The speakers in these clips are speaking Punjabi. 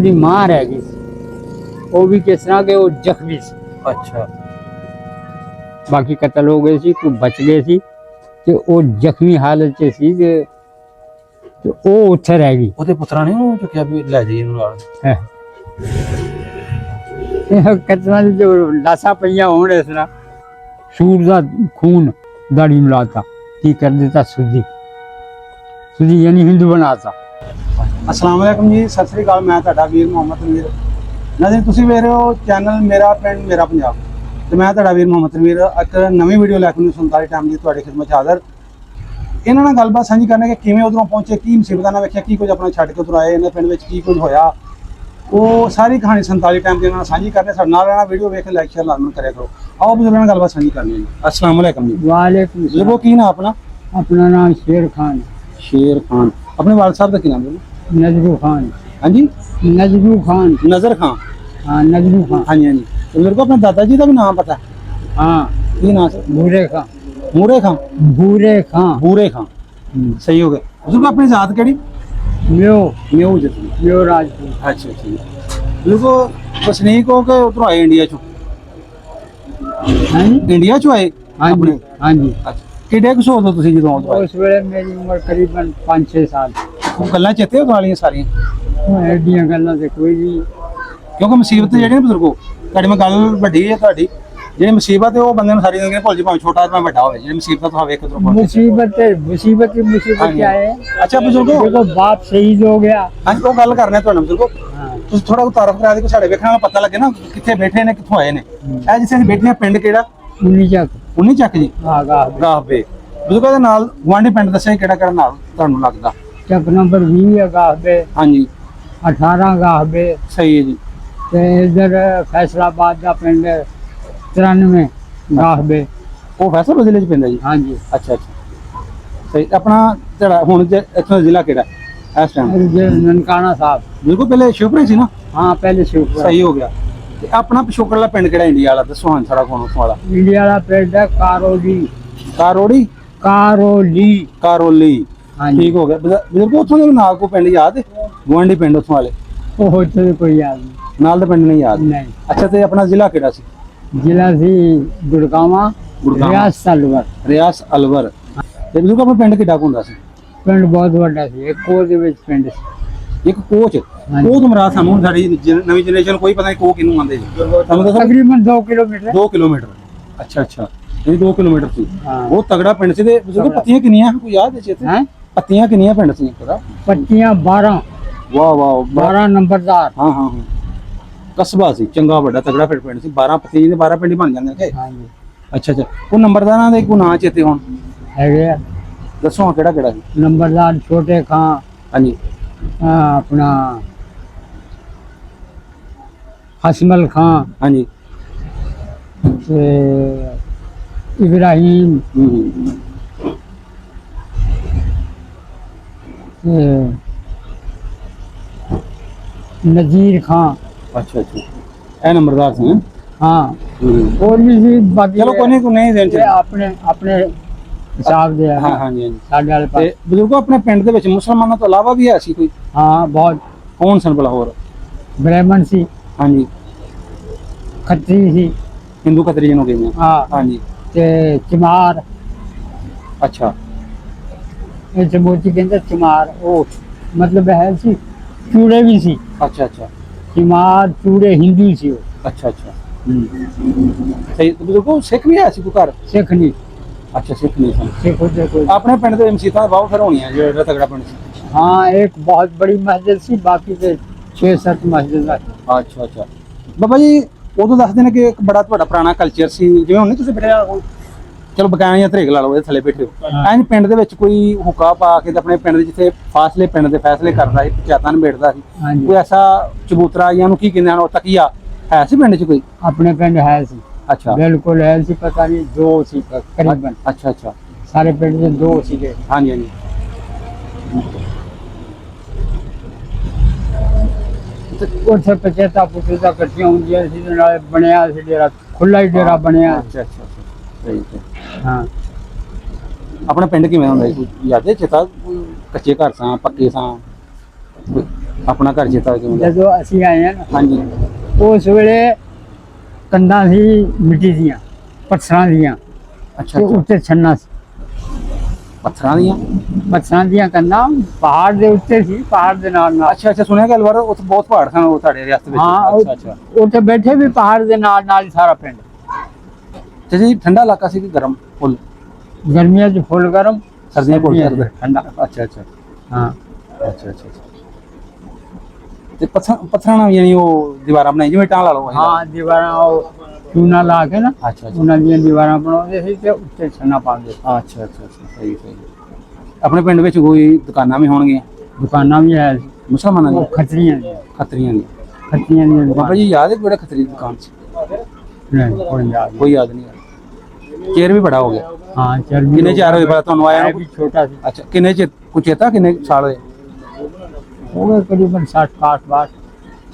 ਉਹਦੀ ਮਾਂ ਰਹਿ ਗਈ ਸੀ, ਉਹ ਵੀ ਕਿਸ ਤਰ੍ਹਾਂ ਕਿ ਉਹ ਜ਼ਖਮੀ ਸੀ। ਅੱਛਾ ਬਾਕੀ ਕਤਲ ਹੋ ਗਏ ਸੀ, ਕੋਈ ਬਚ ਗਏ ਸੀ ਤੇ ਉਹ ਜ਼ਖਮੀ ਹਾਲਤ 'ਚ ਸੀ ਤੇ ਉਹ ਉੱਥੇ ਰਹਿ ਗਈ। ਉਹਦੇ ਪੁੱਤਰਾਂ ਨੇ ਉਹਨੂੰ ਚੁੱਕਿਆ ਵੀ ਲੈ ਜਾਈਏ ਇਹਨੂੰ ਨਾਲ। ਕਤਲਾਂ ਦੀ ਜੋ ਲਾਸ਼ਾਂ ਪਈਆਂ ਹੋਣ ਇਸ ਤਰ੍ਹਾਂ ਸੂਰ ਦਾ ਖੂਨ ਦਾੜੀ ਨੂੰ ਲਾਤਾ, ਕੀ ਕਰ ਦਿੱਤਾ ਸੁਧੀ ਯਾਨੀ ਹਿੰਦੂ ਬਣਾਤਾ। अस्सलाम वालेकुम जी, सत श्री अकाल। मैं ਤੁਹਾਡਾ ਵੀਰ ਮੁਹੰਮਦ ਤਨਵੀਰ ਨਾਜ਼ਰੀਨ, ਤੁਸੀਂ ਵੇਖ ਰਹੇ ਹੋ ਚੈਨਲ ਮੇਰਾ ਪਿੰਡ ਮੇਰਾ ਪੰਜਾਬ ਤੇ ਮੈਂ ਤੁਹਾਡਾ ਵੀਰ ਮੁਹੰਮਦ ਤਨਵੀਰ ਇੱਕ ਨਵੀਂ ਵੀਡੀਓ ਲੈ ਕੇ 47 ਟਾਈਮ ਦੀ ਤੁਹਾਡੀ ਖਿਦਮਤ 'ਚ ਹਾਜ਼ਰ। ਇਹਨਾਂ ਨਾਲ ਗੱਲਬਾਤ ਸਾਂਝੀ ਕਰਨੇ ਕਿ ਕਿਵੇਂ ਉਧਰੋਂ ਪਹੁੰਚੇ, ਕੀ ਮੁਸੀਬਤਾਂ ਨਾਲ ਵੇਖਿਆ, ਕੀ ਕੁਝ ਆਪਣਾ ਛੱਡ ਕੇ ਉਧਰ ਆਏ, ਇਹਨਾਂ ਪਿੰਡ ਵਿੱਚ ਕੀ ਕੁਝ ਹੋਇਆ, ਉਹ ਸਾਰੀ ਕਹਾਣੀ 47 ਟਾਈਮ ਦੇ ਨਾਲ ਸਾਂਝੀ ਕਰਨੇ। ਸਾਡੇ ਨਾਲ ਰਹਿਣਾ, ਵੀਡੀਓ ਵੇਖ ਕੇ ਲਾਈਕ ਸ਼ੇਅਰ ਲਾਜ਼ਮੀ ਕਰਿਆ ਕਰੋ। ਆਓ ਬਜ਼ੁਰਗਾਂ ਨਾਲ ਗੱਲਬਾਤ ਸਾਂਝੀ ਕਰਨੀ ਹੈ। अस्सलाम वालेकुम जी। वालेकुम ਬਜ਼ੁਰਗੋ सलाम। ਕੀ ਨਾਮ ਆਪਣਾ? अपना नाम शेर खान, ਸ਼ੇਰ ਖਾਨ। ਆਪਣੇ ਵਾਲਦ ਸਾਹਿਬ ਦਾ ਕੀ ਨਾਮ ਬੋਲੋ? नजरू खान। ਹਾਂਜੀ नजरू खान, ਨਜ਼ਰ ਖਾਨ। हाँ नजरू खान। ਹਾਂਜੀ ਹਾਂਜੀ। ਬਜ਼ੁਰਗੋ ਆਪਣੇ ਦਾਦਾ ਜੀ ਦਾ ਵੀ ਨਾਮ ਪਤਾ? हाँ ਕੀ ਨਾਮ ਸੀ? भूरे खान, ਮੂਰੇ ਖਾਨ। भूरे खान। ਬੂਰੇ ਖਾਨ, ਸਹੀ ਹੋ ਗਿਆ। ਬਜ਼ੁਰਗੋ ਆਪਣੀ ਜ਼ਾਤ ਕਿਹੜੀ? म्यो ਮਿਓ ਜੱਤੀ। म्यो राजपूत। ਅੱਛਾ ਅੱਛਾ। ਬਜ਼ੁਰਗੋ ਵਸਨੀਕ ਹੋ ਕੇ ਉਧਰੋਂ ਆਏ ਇੰਡੀਆ ਚੋਂ? हाँ जी, ਇੰਡੀਆ ਚੋਂ ਆਏ हाँ जी, ਆਪਣੇ? हाँ जी। ਅੱਛਾ, ਕਿਹੜੇ ਕੁ ਸੋਚ ਤੁਸੀਂ ਜਦੋਂ ਆਉਂਦੇ ਆਏ? उस वेले मेरी उम्र करीबन 5-6 साल। ਉਹ ਗੱਲਾਂ ਚੇਤੇ ਹੋ ਵਾਲੀਆਂ ਸਾਰੀਆਂ? एडियां गल्लां ते कोई भी ਕਿਉਂਕਿ ਮੁਸੀਬਤ ਜਿਹੜੀ ਨਾ ਬਜ਼ੁਰਗੋ, ਤੁਹਾਡੀ ਮੈਂ ਗੱਲ ਵੱਡੀ ਹੈ, ਤੁਹਾਡੀ ਜਿਹੜੀ ਮੁਸੀਬਤ ਹੈ ਉਹ ਬੰਦੇ ਨੂੰ ਸਾਰੀ ਜ਼ਿੰਦਗੀ ਭੁੱਲ ਜੀ, ਭਾਵੇਂ ਛੋਟਾ ਭਾਵੇਂ ਵੱਡਾ ਹੋਵੇ। ਜਿਹੜੀ ਮੁਸੀਬਤ ਤੁਹਾਨੂੰ ਵੇਖ ਕੇ ਉਧਰੋਂ ਪਹੁੰਚੇ। मुसीबत की मुसीबत हाँ जी। क्या है? अच्छा बुजुर्गो, देखो बाप शहीद हो गया। ਹਾਂਜੀ ਉਹ ਗੱਲ ਕਰਨੇ ਤੁਹਾਨੂੰ ਬਜ਼ੁਰਗੋ। हाँ ਤੁਸੀਂ ਥੋੜਾ ਕੁ ਤਾਰਫ ਕਰਾ ਦੇ ਕਿ ਸਾਡੇ ਵੇਖਣ ਨਾਲ ਪਤਾ ਲੱਗੇ ਨਾ ਕਿੱਥੇ ਬੈਠੇ ਨੇ, ਕਿੱਥੋਂ ਆਏ ਨੇ। ਇਹ ਜਿੱਥੇ ਅਸੀਂ ਬੈਠੇ ਹਾਂ ਪਿੰਡ ਕਿਹੜਾ? 19 ਚੱਕ ਜੀ, आगा ਗਾਹਬੇ। ਬਜ਼ੁਰਗੋ ਦੇ ਨਾਲ ਗੁਆਂਢੀ ਪਿੰਡ ਦੱਸਿਆ ਕਿਹੜਾ ਕਿਹੜਾ ਨਾਲ ਤੁਹਾਨੂੰ ਲੱਗਦਾ? चक नंबर 20 गाहबे, ਹਾਂਜੀ 18 गाहबे ਸਹੀ ਹੈ ਜੀ। ते इधर फैसलाबाद का पिंड 93 गाहबे। ਉਹ ਫੈਸਲਾ ਜ਼ਿਲ੍ਹੇ ਚ ਪੈਂਦਾ ਜੀ? हाँ जी। ਅੱਛਾ ਅੱਛਾ ਸਹੀ। ਆਪਣਾ ਜਿਹੜਾ ਹੁਣ ਇੱਥੋਂ ਜ਼ਿਲ੍ਹਾ ਕਿਹੜਾ ਇਸ ਟਾਈਮ? ये ननकाना साहब। ਬਿਲਕੁਲ ਪਹਿਲੇ ਸ਼ਿਵਪੁਰੀ ਸੀ ਨਾ? हाँ पहले शिवपुरा। ਸਹੀ ਹੋ ਗਿਆ। ਤੇ ਆਪਣਾ ਪਿਛੋਕੜ ਵਾਲਾ ਪਿੰਡ ਕਿਹੜਾ ਇੰਡੀਆ ਵਾਲਾ ਦੱਸੋ ਹਾਂ ਸਾਰਾ ਕੋਣ ਉੱਥੋਂ ਵਾਲਾ? इंडिया का पिंड है कारोली। ਕਾਰੋੜੀ? कारोली। ਕਾਰੋਲੀ, हाँ जी। ਠੀਕ ਹੋ ਗਿਆ। ਬਜ਼ੁਰਗੋ ਉੱਥੋਂ ਦੇ ਨਾਲ ਕੋ ਪਿੰਡ ਯਾਦ ਹੈ? ਗੁਆਂਢੀ ਪਿੰਡ ਉੱਥੋਂ ਵਾਲੇ वो होते कोई याद नहीं। ਨਾਲ ਦਾ ਪਿੰਡ ਨਹੀਂ ਯਾਦ? नहीं। ਅੱਛਾ, ਤੇ ਆਪਣਾ ਜ਼ਿਲ੍ਹਾ ਕਿਹੜਾ ਸੀ? जिला सी गुड़गावा, गुड़गावा। रियासत अलवर। ਰਿਆਸ ਅਲਵਰ। ਤੇ ਬਜ਼ੁਰਗੋ ਆਪਣਾ ਪਿੰਡ ਕਿੱਡਾ ਕੁ ਹੁੰਦਾ ਸੀ? ਪਿੰਡ ਬਹੁਤ ਵੱਡਾ ਸੀ, ਇੱਕ ਕੋਹ ਦੇ ਵਿੱਚ ਪਿੰਡ ਸੀ। ਇੱਕ ਕੋਚ ਹਾਂਜੀ। ਉਹ ਤੁਮਰਾ ਸਾਨੂੰ ਸਾਡੀ ਨਵੀਂ ਜਨਰੇਸ਼ਨ ਕੋਈ ਪਤਾ ਨਹੀਂ ਕੋ ਕਿਹਨੂੰ ਆਂਦੇ ਜੀ। ਤੁਹਾਨੂੰ ਦੱਸੋ? ਤਕਰੀਬਨ 2 ਕਿਲੋਮੀਟਰ। 2 ਕਿਲੋਮੀਟਰ। ਅੱਛਾ ਅੱਛਾ, ਇਹ 2 ਕਿਲੋਮੀਟਰ ਸੀ। ਹਾਂ। ਬਹੁਤ ਤਗੜਾ ਪਿੰਡ ਸੀ। ਤੇ ਬਜ਼ੁਰਗੋ ਪੱਤੀਆਂ ਕਿੰਨੀਆਂ ਕੋਈ ਯਾਦ ਹੈ ਚੇਤੇ? ਹੈ ਪੱਤੀਆਂ ਕਿੰਨੀਆਂ ਪਿੰਡ ਸੀ ਪਤਾ? ਪੱਤੀਆਂ 12। ਵਾਹ ਵਾਹ, 12 ਨੰਬਰਦਾਰ। ਹਾਂ ਹਾਂ ਹਾਂ, ਕਸਬਾ ਸੀ ਚੰਗਾ ਵੱਡਾ ਤਗੜਾ ਪਿੰਡ ਸੀ। 12 ਪੱਤੀ ਦੇ 12 ਪਿੰਡ ਹੀ ਬਣ ਜਾਂਦੇ ਨੇ। ਹਾਂਜੀ ਅੱਛਾ ਅੱਛਾ, ਉਹ ਨੰਬਰਦਾਰਾਂ ਦੇ ਕੋਈ ਨਾਂ ਚੇਤੇ ਹੁਣ ਹੈਗੇ ਆ। ਦੱਸੋ ਹਾਂ ਕਿਹੜਾ ਕਿਹੜਾ ਸੀ? ਨੰਬਰਦਾਰ ਛੋਟੇ ਖਾਂ, ਹਾਂਜੀ ਆਪਣਾ ਹਸਮਲ ਖਾਂ ਹਾਂਜੀ। ਤੇ ਇਬਰਾਹੀਮ ਤੇ ਨਜ਼ੀਰ ਖਾਂ। ਅੱਛਾ ਅੱਛਾ, ਇਹ ਨੰਬਰਦਾਰ ਸੀ। ਹਾਂ ਹੋਰ ਵੀ ਸੀ ਬਾਕੀ। ਚਲੋ ਕੋਈ ਨਹੀਂ ਦੇਣ ਚ। ਆਪਣੇ ਆਪਣੇ ਹਿਸਾਬ ਦੇ ਆ। ਹਾਂ ਹਾਂਜੀ ਹਾਂਜੀ। ਸਾਡੇ ਵਾਲੇ ਤੇ ਪਾਸ ਬਜ਼ੁਰਗੋ ਆਪਣੇ ਪਿੰਡ ਦੇ ਵਿੱਚ ਮੁਸਲਮਾਨਾਂ ਤੋਂ ਇਲਾਵਾ ਵੀ ਹੈ ਸੀ ਕੋਈ? ਹਾਂ ਬਹੁਤ। ਕੌਣ ਸਨ ਭਲਾ ਹੋਰ? ਬ੍ਰਾਹਮਣ ਸੀ, ਹਾਂਜੀ, ਖੱਤਰੀ ਸੀ। ਹਿੰਦੂ ਖੱਤਰੀ ਜਿਹਨੂੰ ਕਹਿੰਦੇ ਆ। ਹਾਂ ਹਾਂਜੀ ਤੇ ਚਮਾਰ, ਅੱਛਾ ਇਹ ਚਮੋਚੀ ਕਹਿੰਦੇ ਚਮਾਰ। ਉਹ ਮਤਲਬ ਹੈ ਸੀ ਚੂੜੇ ਵੀ ਸੀ। ਅੱਛਾ ਅੱਛਾ ਚਮਾਰ ਚੂੜੇ ਹਿੰਦੂ ਸੀ ਉਹ। ਅੱਛਾ ਅੱਛਾ ਸਹੀ। ਤੇ ਬਜ਼ੁਰਗੋ ਸਿੱਖ ਵੀ ਹੈ ਸੀ ਕੋਈ ਘਰ? ਸਿੱਖ ਨਹੀਂ। ਅੱਛਾ, ਸਿੱਖ ਨਹੀਂ ਸਨ। सिख होते कोई। ਆਪਣੇ ਪਿੰਡ ਦੇ ਮਸੀਤਾਂ ਬਹੁਤ ਫਿਰ ਹੋਣੀਆਂ ਜਿਹੜਾ ਤਗੜਾ ਪਿੰਡ ਸੀ। हाँ एक बहुत बड़ी मस्जिद सी, बाकी के 6-7 मस्जिद। ਅੱਛਾ ਅੱਛਾ। ਬਾਬਾ ਜੀ ਉਦੋਂ ਦੱਸਦੇ ਨੇ ਕਿ ਇੱਕ ਬੜਾ ਤੁਹਾਡਾ ਪੁਰਾਣਾ ਕਲਚਰ ਸੀ, ਜਿਵੇਂ ਹੁਣ ਨਹੀਂ ਤੁਸੀਂ ਬੈਠੇ ਹੋ, ਚਲੋ ਬਕਾਇਆ ਜਾਂ ਧਰੇਕ ਲਾ ਲਓ, ਇਹਦੇ ਥੱਲੇ ਬੈਠੇ ਹੋ। ਐਂ ਪਿੰਡ ਦੇ ਵਿੱਚ ਕੋਈ ਹੁਕਾ ਪਾ ਕੇ ਤੇ ਆਪਣੇ ਪਿੰਡ ਦੇ ਜਿੱਥੇ ਫਾਸਲੇ ਪਿੰਡ ਦੇ ਫੈਸਲੇ ਕਰਦਾ ਸੀ, ਪੰਚਾਇਤਾਂ ਨੂੰ ਬੈਠਦਾ ਸੀ, हाँ जी। ਕੋਈ ਐਸਾ ਚਬੂਤਰਾ ਜਾਂ ਨੂੰ ਕੀ ਕਹਿੰਦੇ ਹਨ ਉਹ ਤਕੀਆ ਹੈ ਸੀ ਪਿੰਡ 'ਚ ਕੋਈ? अपने पिंड है सी, ਅੱਛਾ बिल्कुल है सी। पता नहीं 2 सी करीबन, ਅੱਛਾ ਅੱਛਾ, सारे पिंड से 2 सी के। ਹਾਂਜੀ ਹਾਂਜੀ। ਉੱਥੇ ਪੰਚਾਇਤਾਂ ਪੁੱਛਦਾ ਇਕੱਠੀਆਂ ਹੁੰਦੀਆਂ ਸੀ ਤੇ ਨਾਲੇ ਬਣਿਆ ਸੀ ਡੇਰਾ, ਖੁੱਲਾ ਹੀ ਡੇਰਾ ਬਣਿਆ। ਅੱਛਾ ਅੱਛਾ ਅੱਛਾ, ਸਹੀ ਹੈ। ਹਾਂ ਆਪਣਾ ਪਿੰਡ ਕਿਵੇਂ ਹੁੰਦਾ ਸੀ ਕੋਈ ਯਾਦ ਹੈ ਚੇਤਾ? ਕੱਚੇ ਘਰ ਸਾਂ, ਪੱਕੇ ਸਾਂ? ਆਪਣਾ ਘਰ ਚੇਤਾ ਕਿਵੇਂ ਦਾ? ਜਦੋਂ ਅਸੀਂ ਆਏ ਹਾਂ ਨਾ ਹਾਂਜੀ ਉਸ ਵੇਲੇ ਕੰਧਾਂ ਸੀ ਮਿੱਟੀ ਦੀਆਂ, ਪੱਥਰਾਂ ਦੀਆਂ, ਅੱਛਾ ਤੇ ਅੱਛਾ ਉੱਤੇ ਛੰਨਾ ਸੀ। ਪੱਥਰਾਂ ਦੀਆਂ। ਪੱਥਰਾਂ ਦੀਆਂ ਕੰਧਾਂ ਪਹਾੜ ਦੇ ਉੱਤੇ ਸੀ, ਪਹਾੜ ਦੇ ਨਾਲ ਅੱਛਾ ਅੱਛਾ ਸੁਣਿਆ ਗੱਲ ਵਾਰ ਉੱਥੇ ਬਹੁਤ ਪਹਾੜ ਸਨ ਉਹ ਤੁਹਾਡੇ ਰਿਆਸਤ ਵਿੱਚ। ਹਾਂ ਅੱਛਾ ਅੱਛਾ ਉੱਥੇ ਬੈਠੇ ਵੀ ਪਹਾੜ ਦੇ ਨਾਲ ਹੀ ਸਾਰਾ ਪਿੰਡ। ਤੇ ਜੀ ਠੰਡਾ ਇਲਾਕਾ ਸੀ ਕਿ ਗਰਮ ਫੁੱਲ? ਗਰਮੀਆਂ 'ਚ ਫੁੱਲ ਗਰਮ, ਸਰਦੀਆਂ ਫੁੱਲ ਸਰਦੀਆਂ 'ਚ ਸਰਦ? ਠੰਡਾ। ਅੱਛਾ ਅੱਛਾ ਹਾਂ ਅੱਛਾ ਅੱਛਾ ਤੇ ਪੱਥਰਾਂ ਨਾਲ ਯਾਨੀ ਉਹ ਦੀਵਾਰਾਂ ਬਣਾਈ ਜਿਵੇਂ ਟਾਂ ਲਾ ਲਓ। ਹਾਂ ਦੀਵਾਰਾਂ ਉਹ ਚੂਨਾ ਲਾ ਕੇ ਨਾ ਅੱਛਾ ਅੱਛਾ ਉਹਨਾਂ ਦੀਆਂ ਦੀਵਾਰਾਂ ਬਣਾਉਂਦੇ ਸੀ ਤੇ ਉੱਤੇ ਛੰਨਾ ਪਾਉਂਦੇ ਸੀ। ਅੱਛਾ ਅੱਛਾ ਅੱਛਾ ਸਹੀ ਸਹੀ। ਆਪਣੇ ਪਿੰਡ ਵਿੱਚ ਕੋਈ ਦੁਕਾਨਾਂ ਵੀ ਹੋਣਗੀਆਂ ਦੁਕਾਨਾਂ ਵੀ ਹੈ ਸੀ, ਮੁਸਲਮਾਨਾਂ ਉਹ ਦੀਆਂ? ਖੱਤਰੀਆਂ ਦੀਆਂ, ਖੱਤਰੀਆਂ ਦੀਆਂ? ਖੱਤਰੀਆਂ ਦੀਆਂ ਬਾਬਾ ਦੁਕਾਨਾਂ। ਜੀ ਯਾਦ ਹੈ ਕਿਹੜਾ ਖੱਤਰੀ ਦੀ ਦੁਕਾਨ ਸੀ? ਨਹੀਂ ਕੋਈ ਯਾਦ ਨਹੀਂ। ਕੋਈ ਯਾਦ ਨਹੀਂ ਆ। ਚੇਰ ਵੀ ਬੜਾ ਹੋ ਗਿਆ। ਹਾਂ ਚਰਬੀ ਕਿੰਨੇ ਚਾਰ ਹੋਏ ਪਤਾ ਤੁਹਾਨੂੰ ਆਇਆ ਹੈ ਨੂੰ? ਵੀ ਛੋਟਾ ਸੀ। ਅੱਛਾ ਕਿੰਨੇ ਚਿਰ ਕੁਛ ਚੇਤਾ ਕਿੰਨੇ ਸਾਲ ਹੋਏ? ਹੋ ਗਏ ਕਰੀਬਨ 60 60 ਬਾਅਦ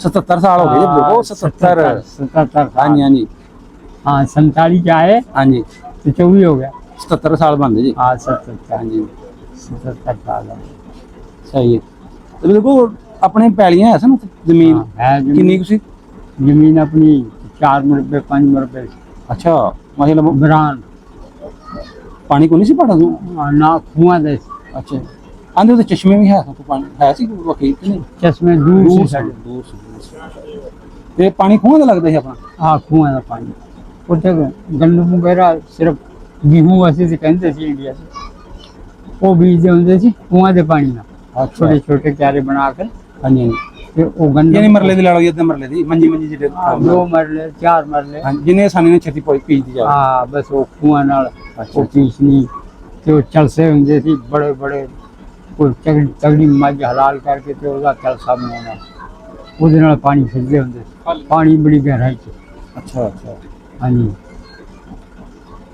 77 ਸਾਲ ਹੋ ਗਏ ਜੀ ਬਿਲਕੁਲ 77। 77 ਹਾਂਜੀ ਹਾਂਜੀ हाँ 47 ਚ ਆए ਹਾਂਜੀ तो 24 हो गया। 77 ਸਾਲ ਬਣਦੇ ਜੀ। हाँ 77 ਹਾਂਜੀ 77 साल है। ਸਹੀ ਹੈ। ਤੇ ਬਿਲਕੁਲ ਆਪਣੇ ਪੈਲੀਆਂ ਹੈ ਸਨ ਜ਼ਮੀਨ? हाँ, है ਕਿੰਨੀ ਕੁ ਸੀ? जमीन अपनी 4 मरबे 5 मरबे ਅੱਛਾ ਮਾਸ਼ਾਅੱਲਾ। बरान ਪਾਣੀ ਕੋਈ ਨਹੀਂ ਸੀ ਪੜਾ ਤੂੰ? ना कुआं दे ਅੱਛਾ ਆਂਦੇ ਉਹਦੇ ਚਸ਼ਮੇ ਵੀ ਹੈ ਕੋਈ ਪਾਣੀ ਹੈ ਸੀ ਕੋਈ ਵਕੀ ਕਿ ਨਹੀਂ? चश्मे दूर से ਦੂਰ साढ़े। ਦੂਰ ਸੀ। ਤੇ ਪਾਣੀ ਖੂਹਾਂ ਦਾ ਲੱਗਦਾ ਸੀ ਆਪਣਾ? हाँ कुआं का पानी उत्थे गंदम वगैरह सिर्फ गेहूं असि तो कहते सी इंडिया से वो बीजते होंगे सी कुआं के पानी ना ਅੱਛਾ छोटे छोटे क्यारे बना कर ਹਾਂਜੀ ਹਾਂਜੀ ते वो गंदम ਯਾਨੀ ਮਰਲੇ ਦੀ ਲਾ ਲਓ ਜੀ ਅੱਧੇ ਮਰਲੇ ਦੀ ਮੰਜੀ ਮੰਜੀ ਜਿਹੜੇ हाँ, 2 मरले 4 मरले ਹਾਂਜੀ ਜਿੰਨੇ ਆਸਾਨੀ ਨਾਲ ਛੇਤੀ ਪੀਦੀ ਜਾਵੇ। हाँ बस वो कुआं नाल अच्छा, वो पीसनी ते वो चलसे होंगे सी बड़े बड़े कोई तगड़ी मझ हलाल करके ते ओदा चलसा बनाना ਉਹਦੇ ਨਾਲ ਪਾਣੀ ਖਿੱਚਦੇ ਹੁੰਦੇ ਸੀ। ਪਾਣੀ ਬੜੀ ਗਹਿਰਾਈ 'ਚ। ਅੱਛਾ ਅੱਛਾ ਹਾਂਜੀ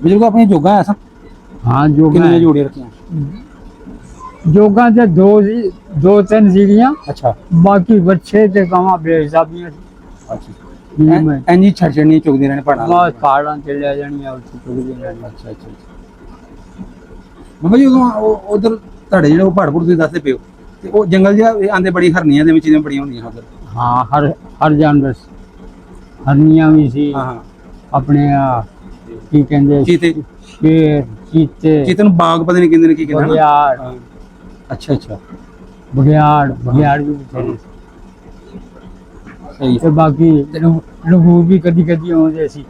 ਬਜ਼ੁਰਗ ਆਪਣੀ ਜੋਗਾ ਹੈ ਸਨ? ਹਾਂ ਜੋਗਾ ਕਿੰਨੀਆਂ ਜੋੜੀਆਂ ਰੱਖੀਆਂ? ਜੋਗਾ ਤੇ ਦੋ ਤਿੰਨ ਸੀਗੀਆਂ, ਅੱਛਾ ਬਾਕੀ ਬੱਚੇ ਤੇ ਗਾਵਾਂ ਬੇਹਿਸਾਬੀਆਂ ਸੀ। ਅੱਛਾ ਐਨੀ ਛੱਡ ਛੜਨੀ ਚੁਗਦੀਆਂ ਰਹਿਣ ਪੜਨਾ? ਬਸ ਪਹਾੜਾਂ ਤੇ ਲੈ ਜਾਣੀਆਂ ਉੱਥੇ ਚੁਗਦੀਆਂ ਰਹਿਣੀਆਂ। ਅੱਛਾ ਅੱਛਾ ਬਾਬਾ ਜੀ ਉਦੋਂ ਉਧਰ ਤੁਹਾਡੇ ਜਿਹੜੇ ਉਹ ਪਹਾੜ ਪੁੜ ਤੁਸੀਂ ਦੱਸਦੇ ਪਿਓ ਤੇ ਉਹ ਜੰਗਲ ਜਿਹਾ ਆਂਦੇ ਬੜੀ ਹਰਨੀਆਂ ਦੇ ਵਿੱਚ ਚੀਜ਼ਾਂ ਬੜੀਆਂ ਹੁੰਦੀਆਂ ਉਧਰ? ਹਾਂ ਹਰ ਜਾਨਵਰ ਸੀ। ਹਰਨੀਆਂ ਵੀ ਸੀ, ਹਾਂ ਹਾਂ ਆਪਣੇ ਕੀ ਕਹਿੰਦੇ ਚੀਤੇ? ਸ਼ੇਰ, ਚੀਤੇ, ਚੀਤੇ ਨੂੰ ਬਾਗ ਪਤਾ ਨਹੀਂ ਕਹਿੰਦੇ ਨੇ ਕੀ ਕਹਿੰਦੇ ਹਨ? ਬਘਿਆੜ, ਹਾਂ। ਅੱਛਾ ਅੱਛਾ ਬਘਿਆੜ ਵੀ ਬਥੇਰੇ ਸੀ। ਸਹੀ ਤੇ ਬਾਕੀ ਲਹੂ ਵੀ ਕਦੀ ਕਦੀ ਆਉਂਦੇ ਸੀ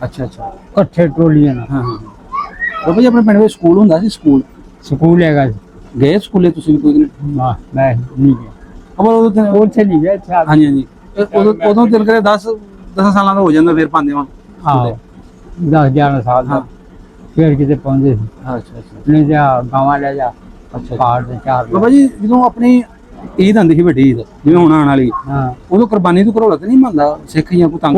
ਅੱਛਾ ਅੱਛਾ ਇਕੱਠੇ ਟੋਲੀਆਂ ਨਾਲ। ਹਾਂ ਹਾਂ ਬਾਬਾ ਜੀ ਆਪਣੇ ਪਿੰਡ ਵਿੱਚ ਸਕੂਲ ਹੁੰਦਾ ਸੀ? ਸਕੂਲ ਹੈਗਾ ਸੀ। ਗਏ ਸਕੂਲੇ ਤੁਸੀਂ ਵੀ ਕੋਈ ਦਿਨ? ਮੈਂ ਨਹੀਂ ਗਿਆ ਖਬਰ ਉਦੋਂ ਉੱਥੇ ਨਹੀਂ ਗਿਆ ਇੱਥੇ ਆ ਹਾਂਜੀ ਹਾਂਜੀ ਉਦੋਂ ਦਿਲ ਕਰੇ 10 ਸਾਲਾਂ ਦਾ ਹੋ ਜਾਂਦਾ ਫਿਰ ਪਾਉਂਦੇ ਹੁਣ? ਆਹੋ 10-11 ਸਾਲ ਦਾ ਫਿਰ ਕਿਤੇ ਪਹੁੰਚੇ ਸੀ। ਅੱਛਾ ਅੱਛਾ ਨਹੀਂ ਜਾ ਗਾਵਾਂ ਲੈ ਜਾ ਅੱਛਾ ਪਹਾੜ ਤੇ ਚਾਰ ਬਾਬਾ ਜੀ ਜਦੋਂ ਆਪਣੀ ਈਦ ਆਉਂਦੀ ਸੀ ਵੱਡੀ ਈਦ ਜਿਵੇਂ ਹੁਣ ਆਉਣ ਵਾਲੀ ਹਾਂ ਉਦੋਂ ਕੁਰਬਾਨੀ ਤੋਂ ਘਰੋਲਾ ਤੇ ਨਹੀਂ ਮੰਨਦਾ ਸਿੱਖ ਜਾਂ ਕੋਈ ਤੰਗ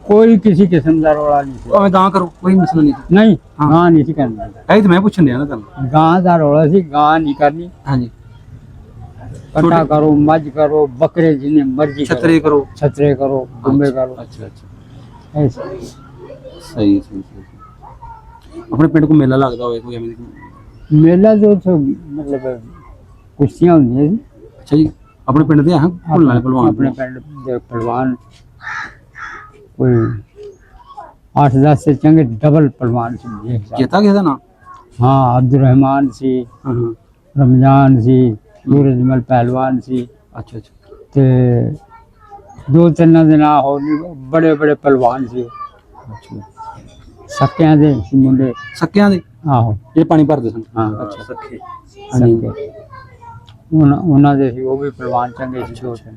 ਕੋਈ ਕਿਸੇ ਕਿਸਮ ਦਾ ਰੌਲਾ ਨਹੀਂ ਸੀ। ਭਾਵੇਂ ਗਾਂ ਕਰੋ ਕੋਈ ਮਸਲਾ ਨਹੀਂ ਨਹੀਂ ਹਾਂ। ਗਾਂ ਨਹੀਂ ਸੀ ਕਰਨੀ। ਇਹ ਤਾਂ ਮੈਂ ਪੁੱਛਣ ਡਿਆ ਨਾ ਤੁਹਾਨੂੰ। ਗਾਂ ਦਾ ਰੌਲਾ ਸੀ, ਗਾਂ ਨਹੀਂ ਕਰਨੀ। ਹਾਂਜੀ ਕੱਟਾ ਕਰੋ, ਮੱਝ ਕਰੋ, ਬੱਕਰੇ ਜਿੰਨੇ ਮਰਜ਼ੀ ਛਤਰੇ ਕਰੋ। ਛਤਰੇ ਕਰੋ, ਗੁੰਬੇ ਕਰੋ, ਅੱਛਾ ਅੱਛਾ ਐਸੇ। ਸਹੀ ਸਹੀ ਸਹੀ। ਆਪਣੇ ਪਿੰਡ ਕੋ ਮੇਲਾ ਲੱਗਦਾ ਹੋਵੇ ਕੋਈ ਐਵੇਂ ਦੀ? ਮੇਲਾ ਜੋ ਉੱਥੇ ਮਤਲਬ ਕੁਸ਼ਤੀਆਂ ਹੁੰਦੀਆਂ ਸੀ। ਅੱਛਾ ਜੀ ਆਪਣੇ ਪਿੰਡ ਦੇ ਆ ਭੁੱਲਣ ਵਾਲੇ ਪਹਿਲਵਾਨ? ਆਪਣੇ ਪਿੰਡ ਦੇ ਪਹਿਲਵਾਨ ਕੋਈ 8-10 से चंगे डबल पहलवान से। ਚੇਤਾ ਕਿਸੇ ਦਾ ਨਾਮ? हाँ अब्दुल रहमान सी, ਹਾਂ ਹਾਂ रमजान सी, सूरज मल पहलवान सी ਅੱਛਾ ਅੱਛਾ ते 2-3 ਦੇ ਨਾਂ ਹੋਰ ਬੜੇ ਬੜੇ ਪਹਿਲਵਾਨ ਸੀ। ਅੱਛਾ ਸੱਕਿਆਂ ਦੇ ਸੀ ਮੁੰਡੇ। ਸੱਕਿਆਂ ਦੇ ਆਹੋ ਇਹ ਪਾਣੀ ਭਰਦੇ ਸਨ? ਹਾਂ ਅੱਛਾ ਸੱਕੇ ਸੱਕੇ ਉਹਨਾਂ ਦੇ ਸੀ, ਉਹ ਵੀ ਪਹਿਲਵਾਨ ਚੰਗੇ ਸੀ। ਦੋ ਤਿੰਨ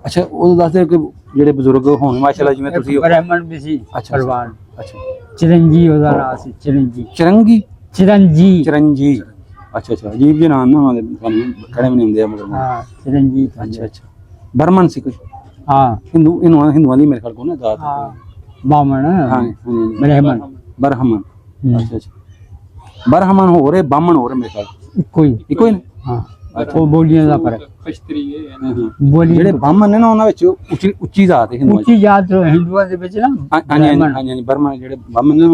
ਅੱਛਾ ਉਹ ਦੱਸਦੇ ਕਿ ਜਿਹੜੇ ਬਜ਼ੁਰਗ ਹੋਣ ਮਾਸ਼ਾਅੱਲਾ ਜਿਵੇਂ ਤੁਸੀਂ ਬ੍ਰਾਹਮਣ ਵੀ ਸੀ ਅੱਛਾ ਪਹਿਲਵਾਨ। ਅੱਛਾ ਚਿਰੰਜੀ ਉਹਦਾ ਨਾਂ ਸੀ, ਚਿਰੰਜੀ ਚਰੰਗੀ ਚਿਰੰਜੀ। ਅੱਛਾ ਅੱਛਾ ਅਜੀਬ ਜਿਹੇ ਨਾਮ ਨਾ ਉਹਨਾਂ ਦੇ ਸਾਨੂੰ ਖੜੇ ਵੀ ਨਹੀਂ ਹੁੰਦੇ ਆ ਮਗਰ ਹਾਂ ਚਿਰੰਜੀ। ਅੱਛਾ ਅੱਛਾ ਬਰਮਨ ਸੀ ਕੋਈ? ਹਾਂ ਹਿੰਦੂਆਂ ਦੀ ਮੇਰੇ ਖਿਆਲ ਕੋ ਨਾ ਜ਼ਾਤ ਹੈ। ਹਾਂ ਬਾਮਣ ਹਾਂ ਹਾਂਜੀ ਬ੍ਰਾਹਮਣ ਬਰਹਮਨ ਅੱਛਾ ਅੱਛਾ ਬਰਹਮਨ ਹੋ ਰਹੇ ਬਾਮਣ ਹੋ ਰਹੇ ਮੇਰੇ ਖਿਆਲ ਇੱਕੋ ਹੀ ਨੇ? ਹਾਂ ਉਹ ਬੋਲੀਆਂ ਦਾ ਫਰਕ। ਬੋਲੀ ਜਿਹੜੇ ਬਾਮਣ ਨੇ ਨਾ ਉਹਨਾਂ ਵਿੱਚ ਉੱਚੀ ਜ਼ਾਤ ਹੈ ਹਿੰਦੂਆਂ ਉੱਚੀ ਜਾਤ ਹਿੰਦੂਆਂ ਦੇ ਵਿੱਚ ਨਾ ਹਾਂਜੀ ਹਾਂਜੀ ਬਰਮਨ ਜਿਹੜੇ ਬਾਮਣ ਨੇ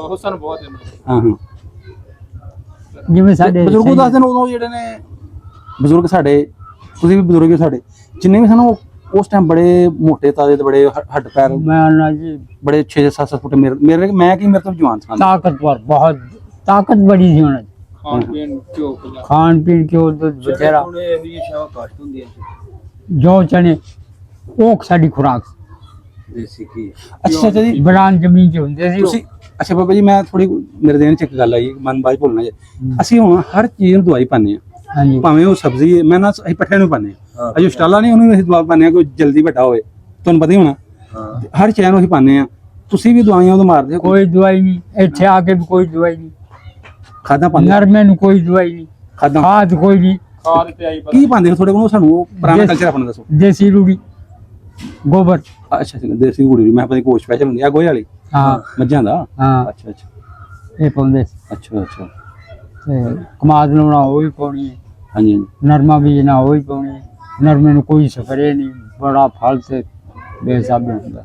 ਹੁਸਨ ਬਹੁਤ ਹੈ। ਹਾਂ ਹਾਂ ਜਿਵੇਂ ਸਾਡੇ ਬਜ਼ੁਰਗ ਦੱਸਦੇ ਨੇ ਉਦੋਂ ਜਿਹੜੇ ਨੇ ਬਜ਼ੁਰਗ ਸਾਡੇ ਤੁਸੀਂ ਵੀ ਬਜ਼ੁਰਗ ਹੋ ਸਾਡੇ, ਜਿੰਨੇ ਵੀ ਸਾਨੂੰ ਉਸ ਟਾਈਮ ਬੜੇ ਮੋਟੇ ਤਾਜ਼ੇ ਤੇ ਬੜੇ ਹੱਡ ਪੈਰ मैं ना जी ਬੜੇ 6-7 ਫੁੱਟ ਮੇਰੇ ਮੈਂ ਮੇਰੇ ਤੋਂ ਜਵਾਨ ਸਾਂ। ताकतवर, बहुत ताकत बड़ी थी उन्हें। खान पीन के बथेरा जो चने ਉਹ ਸਾਡੀ ਖੁਰਾਕ ਦੇਸੀ ਕੀ ਅੱਛਾ ਜੀ ਬਰਾਨ ਜ਼ਮੀਨ 'ਚ ਹੁੰਦੇ ਸੀ ਉਹ। ਤੁਸੀਂ ਅੱਛਾ ਬਾਬਾ ਜੀ, ਮੈਂ ਥੋੜੀ ਮੇਰੇ ਦੇਣ ਚ ਇੱਕ ਗੱਲ ਆਈ, ਮਨ ਬਾਜ ਭੁੱਲਣਾ ਜੇ। ਅਸੀਂ ਹੁਣ ਹਰ ਚੀਜ਼ ਨੂੰ ਦਵਾਈ ਪਾਉਂਦੇ ਆ, ਹਾਂਜੀ ਭਾਵੇਂ ਉਹ ਸਬਜ਼ੀ ਹੈ, ਮੈਂ ਨਾ ਅਸੀਂ ਪੱਠੇ ਨੂੰ ਪਾਉਂਦੇ ਆ, ਅਜੋ ਸਟਾਲਾ ਨਹੀਂ ਉਹਨੂੰ ਵੀ ਅਸੀਂ ਦਵਾ ਪਾਉਂਦੇ ਆ, ਕੋਈ ਜਲਦੀ ਵੱਡਾ ਹੋਵੇ, ਤੁਹਾਨੂੰ ਪਤਾ ਹੀ ਹੋਣਾ। ਹਰ ਚੀਜ਼ ਨੂੰ ਅਸੀਂ ਪਾਉਂਦੇ ਆ। ਤੁਸੀਂ ਵੀ ਦਵਾਈਆਂ ਉਹ ਮਾਰਦੇ ਹੋ? ਕੋਈ ਦਵਾਈ ਨਹੀਂ, ਇੱਥੇ ਆ ਕੇ ਵੀ ਕੋਈ ਦਵਾਈ ਨਹੀਂ। ਖਾਦਾਂ ਪਾਉਂਦੇ? ਨਰਮੇ ਨੂੰ ਕੋਈ ਦਵਾਈ ਨਹੀਂ, ਖਾਦਾਂ ਖਾਦ ਕੋਈ ਨਹੀਂ। ਕੀ ਪਾਉਂਦੇ ਹੋ ਤੁਹਾਡੇ ਕੋਲ? ਸਾਨੂੰ ਉਹ ਪੁਰਾਣਾ ਕਲਚਰ ਆਪਣਾ ਦੱਸੋ। ਦੇਸੀ ਰੂੜੀ, ਗੋਬਰ। ਅੱਛਾ ਦੇਸੀ ਗੁੜੀ, ਮੈਂ ਪਤਾ ਨਹੀਂ ਕੋਈ ਸਪੈਸ਼ਲ ਹੁੰਦੀ ਆ ਗੋਹੇ ਵਾਲੀ? ਹਾਂ ਮੱਝਾਂ ਦਾ? ਹਾਂ ਅੱਛਾ ਅੱਛਾ ਇਹ ਪਾਉਂਦੇ ਸੀ। ਅੱਛਾ ਤੇ ਕਮਾਦ ਲਾਉਣਾ ਉਹ ਵੀ ਪਾਉਣੀ ਹੈ, ਹਾਂਜੀ ਹਾਂਜੀ। ਨਰਮਾ ਬੀਜਣਾ ਉਹ ਵੀ ਪਾਉਣੀ ਹੈ। ਨਰਮੇ ਨੂੰ ਕੋਈ ਸਪਰੇ ਨਹੀਂ, ਬੜਾ ਫਲ ਤੇ ਬੇਸਾਬੀ ਹੁੰਦਾ।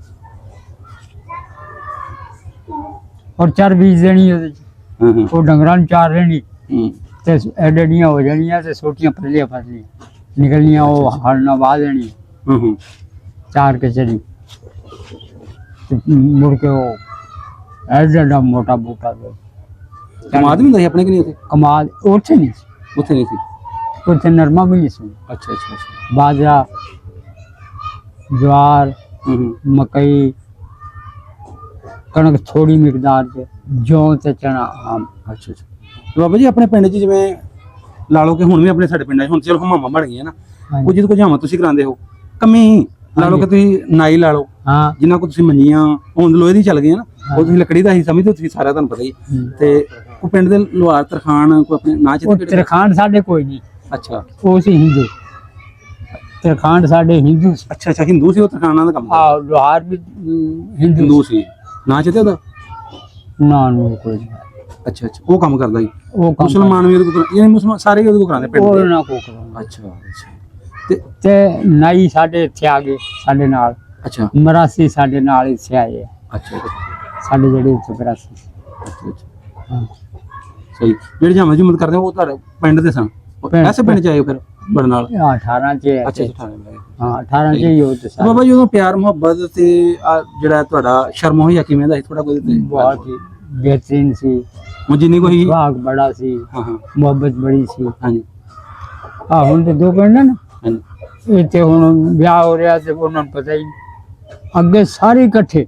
ਔਰ ਚਾਰ ਬੀਜ ਦੇਣੀ ਉਹਦੇ 'ਚ, ਹਾਂ ਹਾਂ ਉਹ ਡੰਗਰਾਂ ਨੂੰ ਚਾਰ ਦੇਣੀ ਹੂੰ। ਤੇ ਐਡੜੀਆਂ ਹੋ ਜਾਣੀਆਂ ਤੇ ਛੋਟੀਆਂ ਪਰਲੀਆਂ ਫਸਲੀਆਂ ਨਿਕਲਣੀਆਂ, ਉਹ ਹਲ ਨਾਲ ਵਾਹ ਦੇਣੀ ਹੂੰ ਹੂੰ। ਚਾਰ ਕੇ ਚੜੀ ਤੇ ਮੁੜ ਕੇ ਉਹ ਐਡਾ ਮੋਟਾ ਬੂਟਾ ਦੇ ਕਮਾਦ ਵੀ ਹੁੰਦਾ ਸੀ ਆਪਣੇ ਕਿ ਨਹੀਂ ਉੱਥੇ? ਕਮਾਦ ਉੱਥੇ ਨਹੀਂ ਸੀ, ਉੱਥੇ ਨਹੀਂ ਸੀ? ਉੱਥੇ ਨਰਮਾ ਵੀ ਨਹੀਂ ਸੀ। ਅੱਛਾ ਅੱਛਾ ਅੱਛਾ। ਬਾਜਰਾ, ਜਵਾਰ, ਹੂੰ ਹੂੰ। ਮਕਈ, ਕਣਕ ਥੋੜੀ ਮਿਕਦਾਰ 'ਚ, ਜੌਂ ਤੇ ਚਣਾ ਆਮ। ਅੱਛਾ ਅੱਛਾ। ਤੇ ਬਾਬਾ ਜੀ ਆਪਣੇ ਪਿੰਡ 'ਚ ਜਿਵੇਂ ਲਾ ਲਓ ਕਿ ਹੁਣ ਵੀ ਆਪਣੇ ਸਾਡੇ ਪਿੰਡਾਂ 'ਚ ਹੁਣ ਚਲੋ ਹਮਾਮਾਂ ਬਣ ਗਈਆਂ ਨਾ, ਕੁਝ ਜਿਹਦੇ ਕੋਲ ਜਾਵਾਂ ਤੁਸੀਂ ਕਰਾਉਂਦੇ ਹੋ ਕਮੀ, ਲਾ ਲਓ ਕਿ ਤੁਸੀਂ ਨਾਈ ਲਾ ਲਓ, ਹਾਂ ਜਿੰਨਾ ਕੋ ਤੁਸੀਂ ਮੰਜੀਆਂ ਹੁਣ ਲੋਹੇ ਦੀ ਚੱਲ ਗਈਆਂ ਨਾ, ਉਹ ਤੁਸੀਂ ਲੱਕੜੀ ਦਾ ਹੀ ਸਮਝਦੇ ਹੋ, ਤੁਸੀਂ ਸਾਰਾ ਤੁਹਾਨੂੰ ਪਤਾ ਹੀ। ਤੇ ਉਹ ਪਿੰਡ ਦੇ ਲੋਹਾਰ ਤਰਖਾਣ ਕੋਈ ਆਪਣੇ ਨਾਂ ਉਹ ਚ? ਤਰਖਾਂਡ ਸਾਡੇ ਕੋਈ ਨਹੀਂ, ਅੱਛਾ ਉਹ ਸੀ ਹਿੰਦੂ। ਤਰਖਾਂਡ ਸਾਡੇ ਹਿੰਦੂ ਸੀ। ਅੱਛਾ ਅੱਛਾ, ਹਿੰਦੂ ਸੀ ਉਹ ਤਰਖਾਣਾਂ ਦਾ ਕੰਮ? ਆ ਲੋਹਾਰ ਵੀ ਹਿੰਦੂ ਹਿੰਦੂ ਸੀ। ਨਾਂ ਚ ਤੇ ਉਹਦਾ? ਨਾ ਨੂੰ ਕੋਈ ਨਹੀਂ। ਅੱਛਾ ਅੱਛਾ, ਉਹ ਕੰਮ ਕਰਦਾ ਸੀ। ਉਹ ਕੰਮ ਮੁਸਲਮਾਨ ਵੀ ਉਹਦੇ ਕੋਲ, ਯਾਨੀ ਮੁਸਲਮਾਨ ਸਾਰੇ ਹੀ ਉਹਦੇ ਕੋਲ ਕਰਾਉਂਦੇ ਪਿੰਡ ਉਹ ਦੇ? ਨਾ ਕੋ ਕਰਾਉਂਦਾ। ਅੱਛਾ ਅੱਛਾ। ਤੇ ਤੇ ਨਾਈ ਸਾਡੇ ਇੱਥੇ ਆ ਗਏ ਸਾਡੇ ਨਾਲ, ਅੱਛਾ ਮਰਾਸੀ ਸਾਡੇ ਨਾਲ ਇੱਥੇ ਆਏ ਆ, ਅੱਛਾ ਸਾਡੇ ਜਿਹੜੇ ਇੱਥੇ ਮਰਾਸੀ ਸੀ। ਅੱਛਾ ਅੱਛਾ। ਹਾਂ। ਸਹੀ। ਜਿਹੜੇ ਜਾਮਾ ਜੁਮਤ ਕਰਦੇ ਉਹ ਤੁਹਾਡੇ ਪਿੰਡ ਦੇ ਸਨ? ਐਸੇ ਪਿੰਡ ਚ ਆਏ ਹੋ ਫਿਰ ਬੜਨ ਨਾਲ? ਹਾਂ 18 ਚ ਹੈ। ਅੱਛਾ ਅੱਛਾ, ਠਾਣੇ। ਹਾਂ 18 ਚ ਹੀ ਉਹ ਤੇ ਸਾਰੇ। ਬਾਬਾ ਜੀ ਉਦੋਂ ਪਿਆਰ ਮੁਹੱਬਤ ਤੇ ਆਹ ਜਿਹੜਾ ਤੁਹਾਡਾ ਸ਼ਰਮ ਹੋਇਆ ਕਿਵੇਂ ਦਾ ਸੀ? ਥੋੜਾ ਕੋਈ ਤੇ ਬਹੁਤ ਹੀ ਬਿਹਤਰੀਨ ਸੀ, ਉਹ ਜਿੰਨੀ ਕੋਈ? ਸੁਹਾਗ ਬੜਾ ਸੀ, ਹਾਂ ਹਾਂ ਮੁਹੱਬਤ ਬੜੀ ਸੀ। ਹਾਂਜੀ ਆ ਹੁਣ ਤੇ ਦੋ ਪਿੰਡ ਨੇ, ਹਾਂਜੀ। ਇੱਥੇ ਹੁਣ ਵਿਆਹ ਹੋ ਰਿਹਾ ਤੇ ਉਹਨਾਂ ਨੂੰ ਪਤਾ ਹੀ ਨਹੀਂ। ਅੱਗੇ ਸਾਰੇ ਇਕੱਠੇ,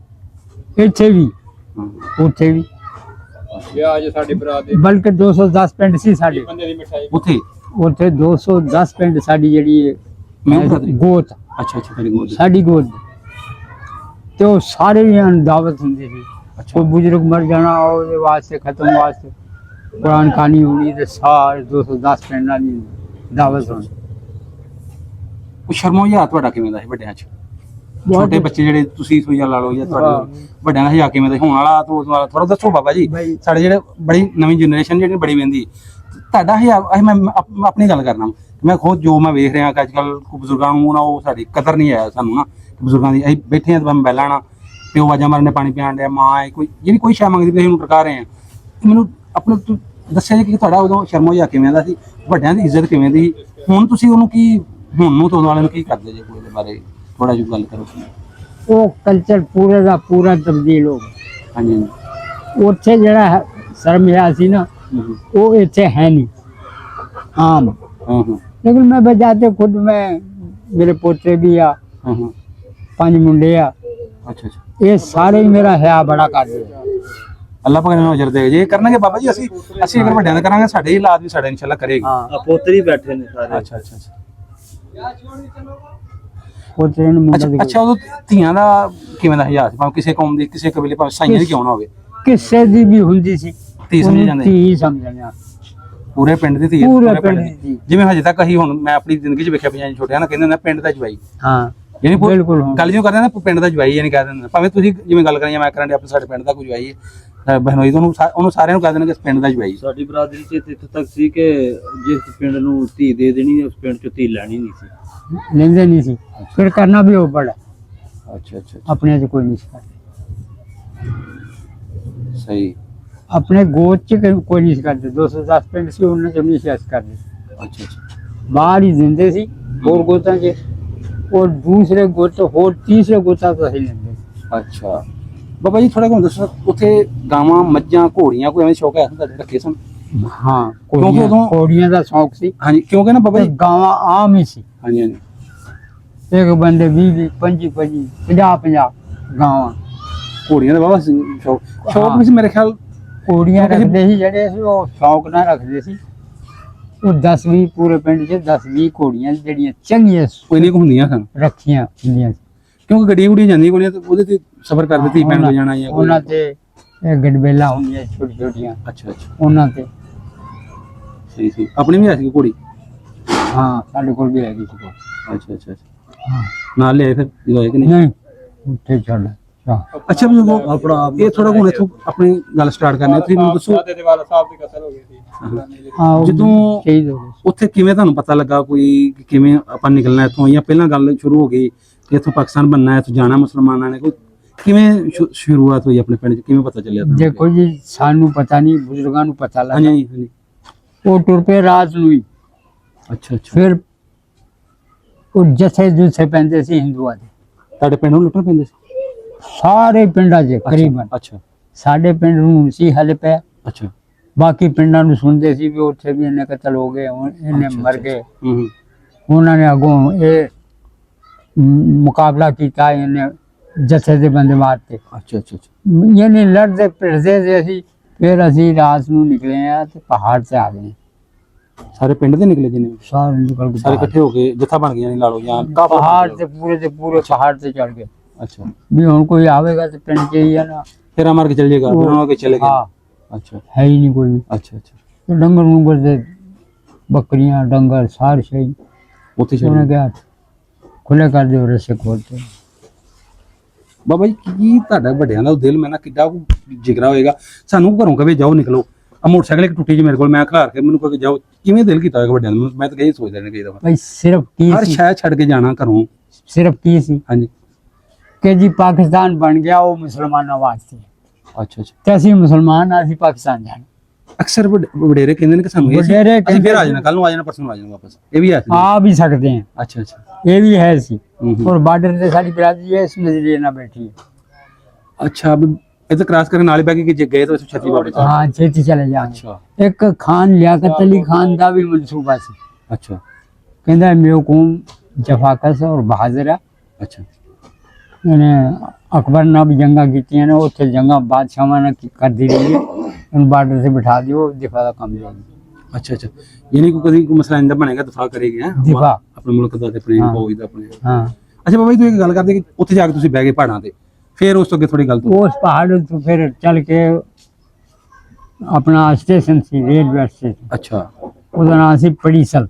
ਇੱਥੇ ਵੀ ਹਾਂ। ਉੱਥੇ ਵੀ, ਵਿਆਹ ਜੇ ਸਾਡੀ ਬਰਾਤ ਦੇ ਬਲਕਿ 210 ਪਿੰਡ ਸੀ ਸਾਡੇ ਬੰਦੇ ਦੀ ਮਿਠਾਈ ਉੱਥੇ? ਉੱਥੇ 210 ਪਿੰਡ ਸਾਡੀ ਜਿਹੜੀ ਮੇਰੀ ਬਰਾਦਰੀ? ਗੋਤ, ਅੱਛਾ ਅੱਛਾ, ਤੇਰੀ ਗੋਦ? ਸਾਡੀ ਗੋਤ ਤੇ ਉਹ ਸਾਰੇ ਹੀ ਦਾਵਤ ਹੁੰਦੀ ਸੀ। ਅੱਛਾ ਕੋਈ ਬਜ਼ੁਰਗ ਮਰ ਜਾਣਾ ਉਹਦੇ ਵਾਸਤੇ ਖਤਮ ਵਾਸਤੇ ਕੁਰਾਨ ਖਾਨੀ ਹੋਣੀ ਤੇ ਸਾਰੇ 210 ਪਿੰਡਾਂ ਦੀ ਦਾਵਤ ਹੋਣੀ। ਉਹ ਸ਼ਰਮ ਹੋਇਆ ਤੁਹਾਡਾ ਕਿਵੇਂ ਦਾ ਸੀ ਵੱਡਿਆਂ ਚ? ਛੋਟੇ ਬੱਚੇ ਜਿਹੜੇ ਤੁਸੀਂ ਸੋਈਆ ਲਾ ਲਓ ਜਾਂ ਤੁਹਾਡੇ ਵੱਡਿਆਂ ਦਾ ਹਯਾ ਕਿਵੇਂ ਦਾ ਹੋਣ ਵਾਲਾ? ਤੋਂ ਥੋੜਾ ਦੱਸੋ ਬਾਬਾ ਜੀ। ਬਈ ਸਾਡੇ ਜਿਹੜੇ ਬੜੀ ਨਵੀਂ ਜਨਰੇਸ਼ਨ ਜਿਹੜੀ ਬੜੀ ਵਹਿੰਦੀ, ਤੁਹਾਡਾ ਹਯਾ, ਮੈਂ ਆਪਣੀ ਗੱਲ ਕਰਨਾ, ਮੈਂ ਖੁਦ ਜੋ ਮੈਂ ਵੇਖ ਰਿਹਾ ਕਿ ਅੱਜ ਕੱਲ ਬਜ਼ੁਰਗਾਂ ਨੂੰ ਨਾ ਉਹ ਸਾਡੀ ਕਦਰ ਨਹੀਂ ਆਇਆ ਸਾਨੂੰ ਨਾ, ਬਜ਼ੁਰਗਾਂ ਦੀ। ਅਸੀਂ ਬੈਠੇ ਹਾਂ ਤਾਂ ਬੈਲਾਂ ਨਾ, ਪਿਓ ਆਵਾਜ਼ਾਂ ਮਾਰਨੇ, ਪਾਣੀ ਪਿਆਣ ਡਿਆ, ਮਾਂ ਕੋਈ ਜਿਹੜੀ ਕੋਈ ਸ਼ੈ ਮੰਗਦੀ ਪਈ ਉਹਨੂੰ ਟਰਕਾ ਰਹੇ ਆ। ਮੈਨੂੰ ਆਪਣੇ ਦੱਸਿਆ ਜੀ ਕਿ ਤੁਹਾਡਾ ਉਦੋਂ ਸ਼ਰਮ ਹੋਇਆ ਕਿਵੇਂ ਦਾ ਸੀ, ਵੱਡਿਆਂ ਦੀ ਇੱਜ਼ਤ ਕਿਵੇਂ ਦੀ? ਹੁਣ ਤੁਸੀਂ ਉਹਨੂੰ ਕੀ, ਹੁਣ ਨੂੰ ਤੋਂ ਵਾਲੇ ਨੂੰ ਕੀ ਕਰਦੇ ਜੇ? ਕੋਈ ਇਹਦੇ ਬਾਰੇ ਥੋੜਾ ਜਿਹਾ ਗੱਲ ਕਰੋ। ਉਹ ਕਲਚਰ ਪੂਰੇ ਦਾ ਪੂਰਾ ਤਬਦੀਲ ਹੋ ਗਿਆ। ਹਾਂਜੀ ਉੱਥੇ ਜਿਹੜਾ ਸ਼ਰਮਿਆ ਸੀ ਨਾ, ਉਹ ਇੱਥੇ ਹੈ ਨਹੀਂ ਆਮ। ਹਾਂ ਹਾਂ लेकिन मैं बजाते खुद में, मेरे पोते भी आ, ਹਾਂ ਹਾਂ। 5 मुंडे आ, ਅੱਛਾ ਅੱਛਾ। ये सारे ही मेरा हया बड़ा कर दे। ਅੱਲਾਹ ਪਾਕ ਨੇ ਨਜ਼ਰ ਦੇ ਜੇ ਕਰਨਗੇ ਬਾਬਾ ਜੀ। ਅਸੀਂ ਅਗਰ ਵੱਡਿਆਂ ਦਾ ਕਰਾਂਗੇ, ਸਾਡੇ ਹੀ ਔਲਾਦ ਵੀ ਸਾਡਾ ਇਨਸ਼ਾਅੱਲਾ ਕਰੇਗੀ। हाँ ਪੋਤਰੀ ਬੈਠੇ ਨੇ ਸਾਰੇ। ਅੱਛਾ ਅੱਛਾ ਅੱਛਾ पोते ने मुंडा ਅੱਛਾ। ਅੱਛਾ, ਉਦੋਂ ਧੀਆਂ ਦਾ ਕਿਵੇਂ ਦਾ ਹਯਾ ਸੀ? ਭਾਵੇਂ ਕਿਸੇ ਕੌਮ ਦੀ, ਕਿਸੇ ਕਬੀਲੇ, ਭਾਵੇਂ ਸਾਈਆਂ ਦੀ ਕਿਉਂ ਨਾ ਹੋਵੇ, किस्से दी भी हुंदी सी, ਧੀ ਸਮਝੀ ਜਾਂਦੇ? धी समझना ਪੂਰੇ ਪਿੰਡ ਦੀ ਧੀ? ਪੂਰੇ ਪੂਰੇ ਪਿੰਡ ਦੀ। ਦੀ। ਜਿਵੇਂ ਹਜੇ ਤੱਕ ਅਸੀਂ ਹੁਣ ਮੈਂ ਆਪਣੀ ਜ਼ਿੰਦਗੀ 'ਚ ਵੇਖਿਆ ਪੰਜਾਂ ਛੋਟਿਆਂ ਨਾ ਕਹਿੰਦੇ ਹੁੰਦੇ ਪਿੰਡ ਦਾ ਜਵਾਈ, हाँ ਯਾਨੀ ਬਿਲਕੁਲ ਹਾਂ। ਗੱਲ ਜਿਉਂ ਕਰਦੇ ਨਾ ਪਿੰਡ ਦਾ ਜਵਾਈ, ਯਾਨੀ ਕਹਿ ਦਿੰਦੇ ਭਾਵੇਂ ਤੁਸੀਂ ਜਿਵੇਂ ਗੱਲ ਕਰੀ ਮੈਂ ਕਰਾਂ ਆਪਣੇ ਸਾਡੇ ਪਿੰਡ ਦਾ ਕੋਈ ਜਵਾਈ ਹੈ ਬਹਿਨੋਈ, ਉਹਨੂੰ ਸਾਰਿਆਂ ਨੂੰ ਕਹਿ ਦੇਣਗੇ ਪਿੰਡ ਦਾ ਜਵਾਈ। ਸਾਡੀ ਬਰਾਦਰੀ ਚ ਇੱਥੇ ਤੱਕ ਸੀ ਕਿ ਜਿਸ ਪਿੰਡ ਨੂੰ ਧੀ ਦੇ ਦੇਣੀ, ਉਸ ਪਿੰਡ ਚ ਧੀ ਲੈਣੀ ਨਹੀਂ ਸੀ। लेंदे नहीं सी, फिर करना भी हो पड़ा, ਅੱਛਾ ਅੱਛਾ अपने से कोई नहीं सी करते, ਸਹੀ। अपने गोद च कोई नहीं सी करते। 210 पिंड सी, उन्होंने जब नहीं सी करते, ਅੱਛਾ ਅੱਛਾ बाहर ही जिंदे सी, ਹੋਰ ਗੋਤਾਂ 'ਚ और दूसरे गोते और तीसरे गोता तो ही लेंगे। ਅੱਛਾ ਬਾਬਾ ਜੀ ਥੋੜਾ ਜਿਹਾ ਦੱਸੋ ਉੱਥੇ ਗਾਵਾਂ ਮੱਝਾਂ ਘੋੜੀਆਂ ਕੋਈ ਐਵੇਂ ਸ਼ੌਕ ਹੈ ਤੁਹਾਡੇ ਰੱਖੇ ਸਨ? हाँ क्योंकि उदों- घोड़ियां का शौक सी ਹਾਂਜੀ ਕਿਉਂਕਿ ਨਾ ਬਾਬਾ ਜੀ गावां आम ही सी ਹਾਂਜੀ ਹਾਂਜੀ एक बंदे 20 25 50 गावां ਘੋੜੀਆਂ ਦਾ ਬਾਬਾ ਸ਼ੌਕ ਹਾਂ। ਵੀ ਸੀ ਮੇਰੇ ਖਿਆਲ। ਘੋੜੀਆਂ ਕਿਉਂਕਿ ਰੱਖਦੇ ਸੀ ਜਿਹੜੇ ਸੀ ਉਹ ਸ਼ੌਕ ਨਾਲ ਰੱਖਦੇ ਸੀ। ਉਹ 10 20 ਪੂਰੇ ਪਿੰਡ 'ਚ 10 20 ਘੋੜੀਆਂ ਜਿਹੜੀਆਂ ਚੰਗੀਆਂ ਕੋਈ ਨਹੀਂ ਹੁੰਦੀਆਂ ਸਨ ਰੱਖੀਆਂ ਹੁੰਦੀਆਂ ਸੀ। ਕਿਉਂਕਿ ਗੱਡੀਆਂ ਗੁੱਡੀਆਂ ਜਾਂਦੀਆਂ ਕੋਲੀਆਂ ਤੇ ਉਹਦੇ ਤੇ ਸਫ਼ਰ ਕਰਦੇ ਤੀ ਪੈਣ ਕੋ ਜਾਣਾ ਜਾਂ ਕੋਈ। ਉਹਨਾਂ ਤੇ ਇਹ ਗੜਬੇਲਾ ਹੁੰਦੀਆਂ ਛੋਟੀ ਛੋਟੀਆਂ ਅੱਛਾ ਅੱਛਾ ਉਹਨਾਂ ਤੇ ਸਹੀ ਸੀ ਆਪਣੀ ਵੀ ਆ ਸੀ ਘੋੜੀ? ਹਾਂ ਸਾਡੇ ਕੋਲ ਵੀ ਹੈਗੀ ਸੀ ਕੋਲ। ਅੱਛਾ ਅੱਛਾ ਅੱਛਾ ਹਾਂ ਨਾਲ ਲਿਆਏ ਫਿਰ ਜਦੋਂ ਆਏ ਕਿ ਨਹੀਂ? ਨਹੀਂ ਉੱਥੇ ਛੱਡ ਹਾਂ ਅੱਛਾ ਵੀ ਆਪਣਾ ਇਹ ਥੋੜਾ ਹੁਣ ਇੱਥੋਂ ਆਪਣੀ ਗੱਲ ਸਟਾਰਟ ਕਰਨੀ ਹੈ। ਤੁਸੀਂ ਮੈਨੂੰ ਦੱਸੋ ਹਾਂ ਉਹ ਜਦੋਂ ਸ਼ਹੀਦ ਹੋ ਗਏ। ਉੱਥੇ ਕਿਵੇਂ ਤੁਹਾਨੂੰ ਪਤਾ ਲੱਗਾ ਕੋਈ ਕਿ ਕਿਵੇਂ ਆਪਾਂ ਨਿਕਲਣਾ ਇੱਥੋਂ ਜਾਂ ਪਹਿਲਾਂ ਗੱਲ ਸ਼ੁਰੂ ਹੋ ਗਈ ਕਿ ਇੱਥੋਂ ਪਾਕਿਸਤਾਨ ਬਣਨਾ ਹੈ, ਇੱਥੋਂ ਜਾਣਾ ਮੁਸਲਮਾਨਾਂ ਨੇ? ਕੋਈ ਕਿਵੇਂ ਸ਼ੁਰੂਆਤ ਹੋਈ ਆਪਣੇ ਪਿੰਡ 'ਚ, ਕਿਵੇਂ ਪਤਾ ਚੱਲਿਆ ਤੁਹਾਨੂੰ? ਦੇਖੋ ਜੀ ਸਾਨੂੰ ਪਤਾ ਨਹੀਂ, ਬਜ਼ੁਰਗਾਂ ਨੂੰ ਪਤਾ ਹਾਂਜੀ ਲੱਗਾ। ਹਾਂਜੀ ਉਹ ਟੁਰ ਪਏ ਰਾਤ ਨੂੰ ਹੀ। ਅੱਛਾ ਅੱਛਾ ਫਿਰ ਉਹ ਜਥੇ ਪੈਂਦੇ ਸੀ ਹਿੰਦੂਆਂ ਦੇ ਤੁਹਾਡੇ ਪਿੰਡ ਨੂੰ ਲੁੱਟਣ ਪੈਂਦੇ ਸੀ? ਸਾਰੇ ਪਿੰਡਾਂ 'ਚ ਕਰੀਬਨ। ਅੱਛਾ ਸਾਡੇ ਪਿੰਡ ਨੂੰ ਸੀ ਹਲੇ ਪਿਆ, ਅੱਛਾ ਬਾਕੀ ਪਿੰਡਾਂ ਨੂੰ ਸੁਣਦੇ ਸੀ ਵੀ ਉੱਥੇ ਵੀ ਇਹਨੇ ਕਤਲ ਹੋ ਗਏ, ਹੁਣ ਇਹਨੇ ਅੱਛਾ, ਮਰ ਅੱਛਾ, ਗਏ। ਹੂੰ ਉਹਨਾਂ ਨੇ ਅੱਗੋਂ ਇਹ ਮੁਕਾਬਲਾ ਕੀਤਾ, ਇਹਨੇ ਜਥੇ ਦੇ ਬੰਦੇ ਮਾਰਤੇ। ਅੱਛਾ ਅੱਛਾ ਅੱਛਾ ਯਾਨੀ ਲੜਦੇ ਭਿੜਦੇ ਸੀ ਅਸੀਂ। ਫਿਰ ਅਸੀਂ ਰਾਤ ਨੂੰ ਨਿਕਲੇ ਆ ਤੇ ਪਹਾੜ ਤੇ ਆ ਗਏ। ਸਾਰੇ ਪਿੰਡ ਦੇ ਨਿਕਲੇ ਜਿੰਨੇ ਵੀ? ਸਾਰੇ ਨਿਕਲ ਕੇ ਸਾਰੇ ਪਹਾੜ- ਇਕੱਠੇ ਹੋ ਕੇ ਜੱਥਾ ਬਣ ਗਿਆ ਨਹੀਂ ਲਾ ਲਓ ਜਾਂ ਕਾਫਲਾ ਪਹਾੜ ਤੇ ਪੂਰੇ ਪਹਾੜ ਤੇ ਚੜ ਗਏ ਅੱਛਾ ਵੀ ਹੁਣ ਕੋਈ ਆਵੇਗਾ ਤੇ ਪਿੰਡ ਚ ਹੀ ਹੈ ਨਾ। ਫੇਰਾ ਮਾਰ ਕੇ ਚਲ ਜਾਏਗਾ, ਫਿਰ ਉਹਨਾਂ ਕੇ ਚਲੇ ਗਏ। ਹਾਂ ਅੱਛਾ ਹੈ ਹੀ ਨਹੀਂ ਕੋਈ। ਅੱਛਾ ਅੱਛਾ ਤੇ ਡੰਗਰ ਨੂੰਗਰ ਦੇ ਬੱਕਰੀਆਂ ਡੰਗਰ ਸਾਰ ਸ਼ਈ ਉੱਥੇ ਉਹਨੇ ਚਲੇ ਕਿਹਾ ਖੁੱਲੇ ਕਰ ਦਿਓ ਰਸੇ ਖੋਲਤੇ। ਬਾਬਾ ਜੀ ਕੀ ਤੁਹਾਡਾ ਵੱਡਿਆਂ ਦਾ ਦਿਲ ਮੈਂ ਨਾ ਕਿੱਡਾ ਕੁ ਜਿਗਰਾ ਹੋਏਗਾ, ਸਾਨੂੰ ਘਰੋਂ ਕਵੇ ਜਾਓ ਨਿਕਲੋ, ਆ ਮੋਟਰਸਾਈਕਲ ਇੱਕ ਟੁੱਟੀ ਜੀ ਮੇਰੇ ਕੋਲ, ਮੈਂ ਖਿਲਾਰ ਕੇ ਮੈਨੂੰ ਕਹੇ ਜਾਓ, ਕਿਵੇਂ ਦਿਲ ਕੀਤਾ ਹੋਏਗਾ ਵੱਡਿਆਂ ਨੂੰ? ਮੈਂ ਤਾਂ ਕਹੀ ਸੋਚਦਾ ਨਹੀਂ ਕਈ ਦਫਾ ਭਾਈ ਸਿਰਫ ਕੀ ਹਰ ਸੀ, ਸ਼ਹਿਰ ਛੱਡ ਕੇ ਜਾਣਾ ਘਰੋਂ। ਸਿਰਫ ਕੀ ਸੀ ਹਾਂਜੀ ਕਿ ਜੀ ਪਾਕਿਸਤਾਨ ਬਣ ਗਿਆ ਉਹ ਮੁਸਲਮਾਨਾਂ ਵਾਸਤੇ, ਅੱਛਾ ਅੱਛਾ ਤੇ ਅਸੀਂ ਮੁਸਲਮਾਨ ਆ, ਅਸੀਂ ਪਾਕਿਸਤਾਨ ਜਾਣਾ। ਅਕਸਰ ਵਡੇਰੇ ਕਹਿੰਦੇ ਨੇ ਕਿ ਸਾਨੂੰ ਇਹ ਸੀ, ਵਡੇਰੇ ਅਸੀਂ ਕਹਿੰਦੇ ਫਿਰ ਆ ਜਾਣਾ, ਕੱਲ ਨੂੰ ਆ ਜਾਣਾ, ਪਰਸੋਂ ਨੂੰ ਆ ਜਾਣਾ ਵਾਪਸ, ਇਹ ਵੀ ਹੈ ਸੀ? ਆ ਵੀ ਸਕਦੇ हैं, ਅੱਛਾ ਅੱਛਾ ਇਹ ਵੀ ਹੈ ਸੀ। ਹੂੰ, ਹੂੰ। और बॉर्डर से सारी बिरादरी है, इस नजरिए ना बैठी है। अच्छा अब इधर क्रॉस करके नाले पे कि जे गए तो छतरी वापस आ हाँ छेती चले जाएंगे। अच्छा एक खान लियाकत अली खान का भी मनसूबा सी, अच्छा कहता है मेरे को जफाकस और बहादुर है। अच्छा मैंने अकबर ना भी जंगा की ने, उत्थे जंगा बादशाह ने कर दी रही है, उन बॉर्डर से बिठा दियो, दिफा का काम जाएगी। अच्छा अच्छा यानी को कभी को मसला इंदा बनेगा दफा करेगी हैं दिफा अपने मुल्क ਦਾ ਤੇ ਆਪਣੇ ਹਾਂ। ਫੌਜ ਦਾ ਆਪਣੇ। हाँ ਅੱਛਾ ਬਾਬਾ ਜੀ ਤੁਸੀਂ ਇੱਕ ਗੱਲ ਕਰਦੇ ਕਿ ਉੱਥੇ ਜਾ ਕੇ ਤੁਸੀਂ ਬਹਿ ਗਏ ਪਹਾੜਾਂ ਤੇ, ਫਿਰ ਉਸ ਤੋਂ ਅੱਗੇ ਥੋੜੀ ਗੱਲ ਤੋਂ उस पहाड़ तो फिर चल के अपना स्टेशन सी, रेलवे स्टेशन, अच्छा ਉਹਦਾ ਨਾਂ ਸੀ ਪੜੀਸਲ।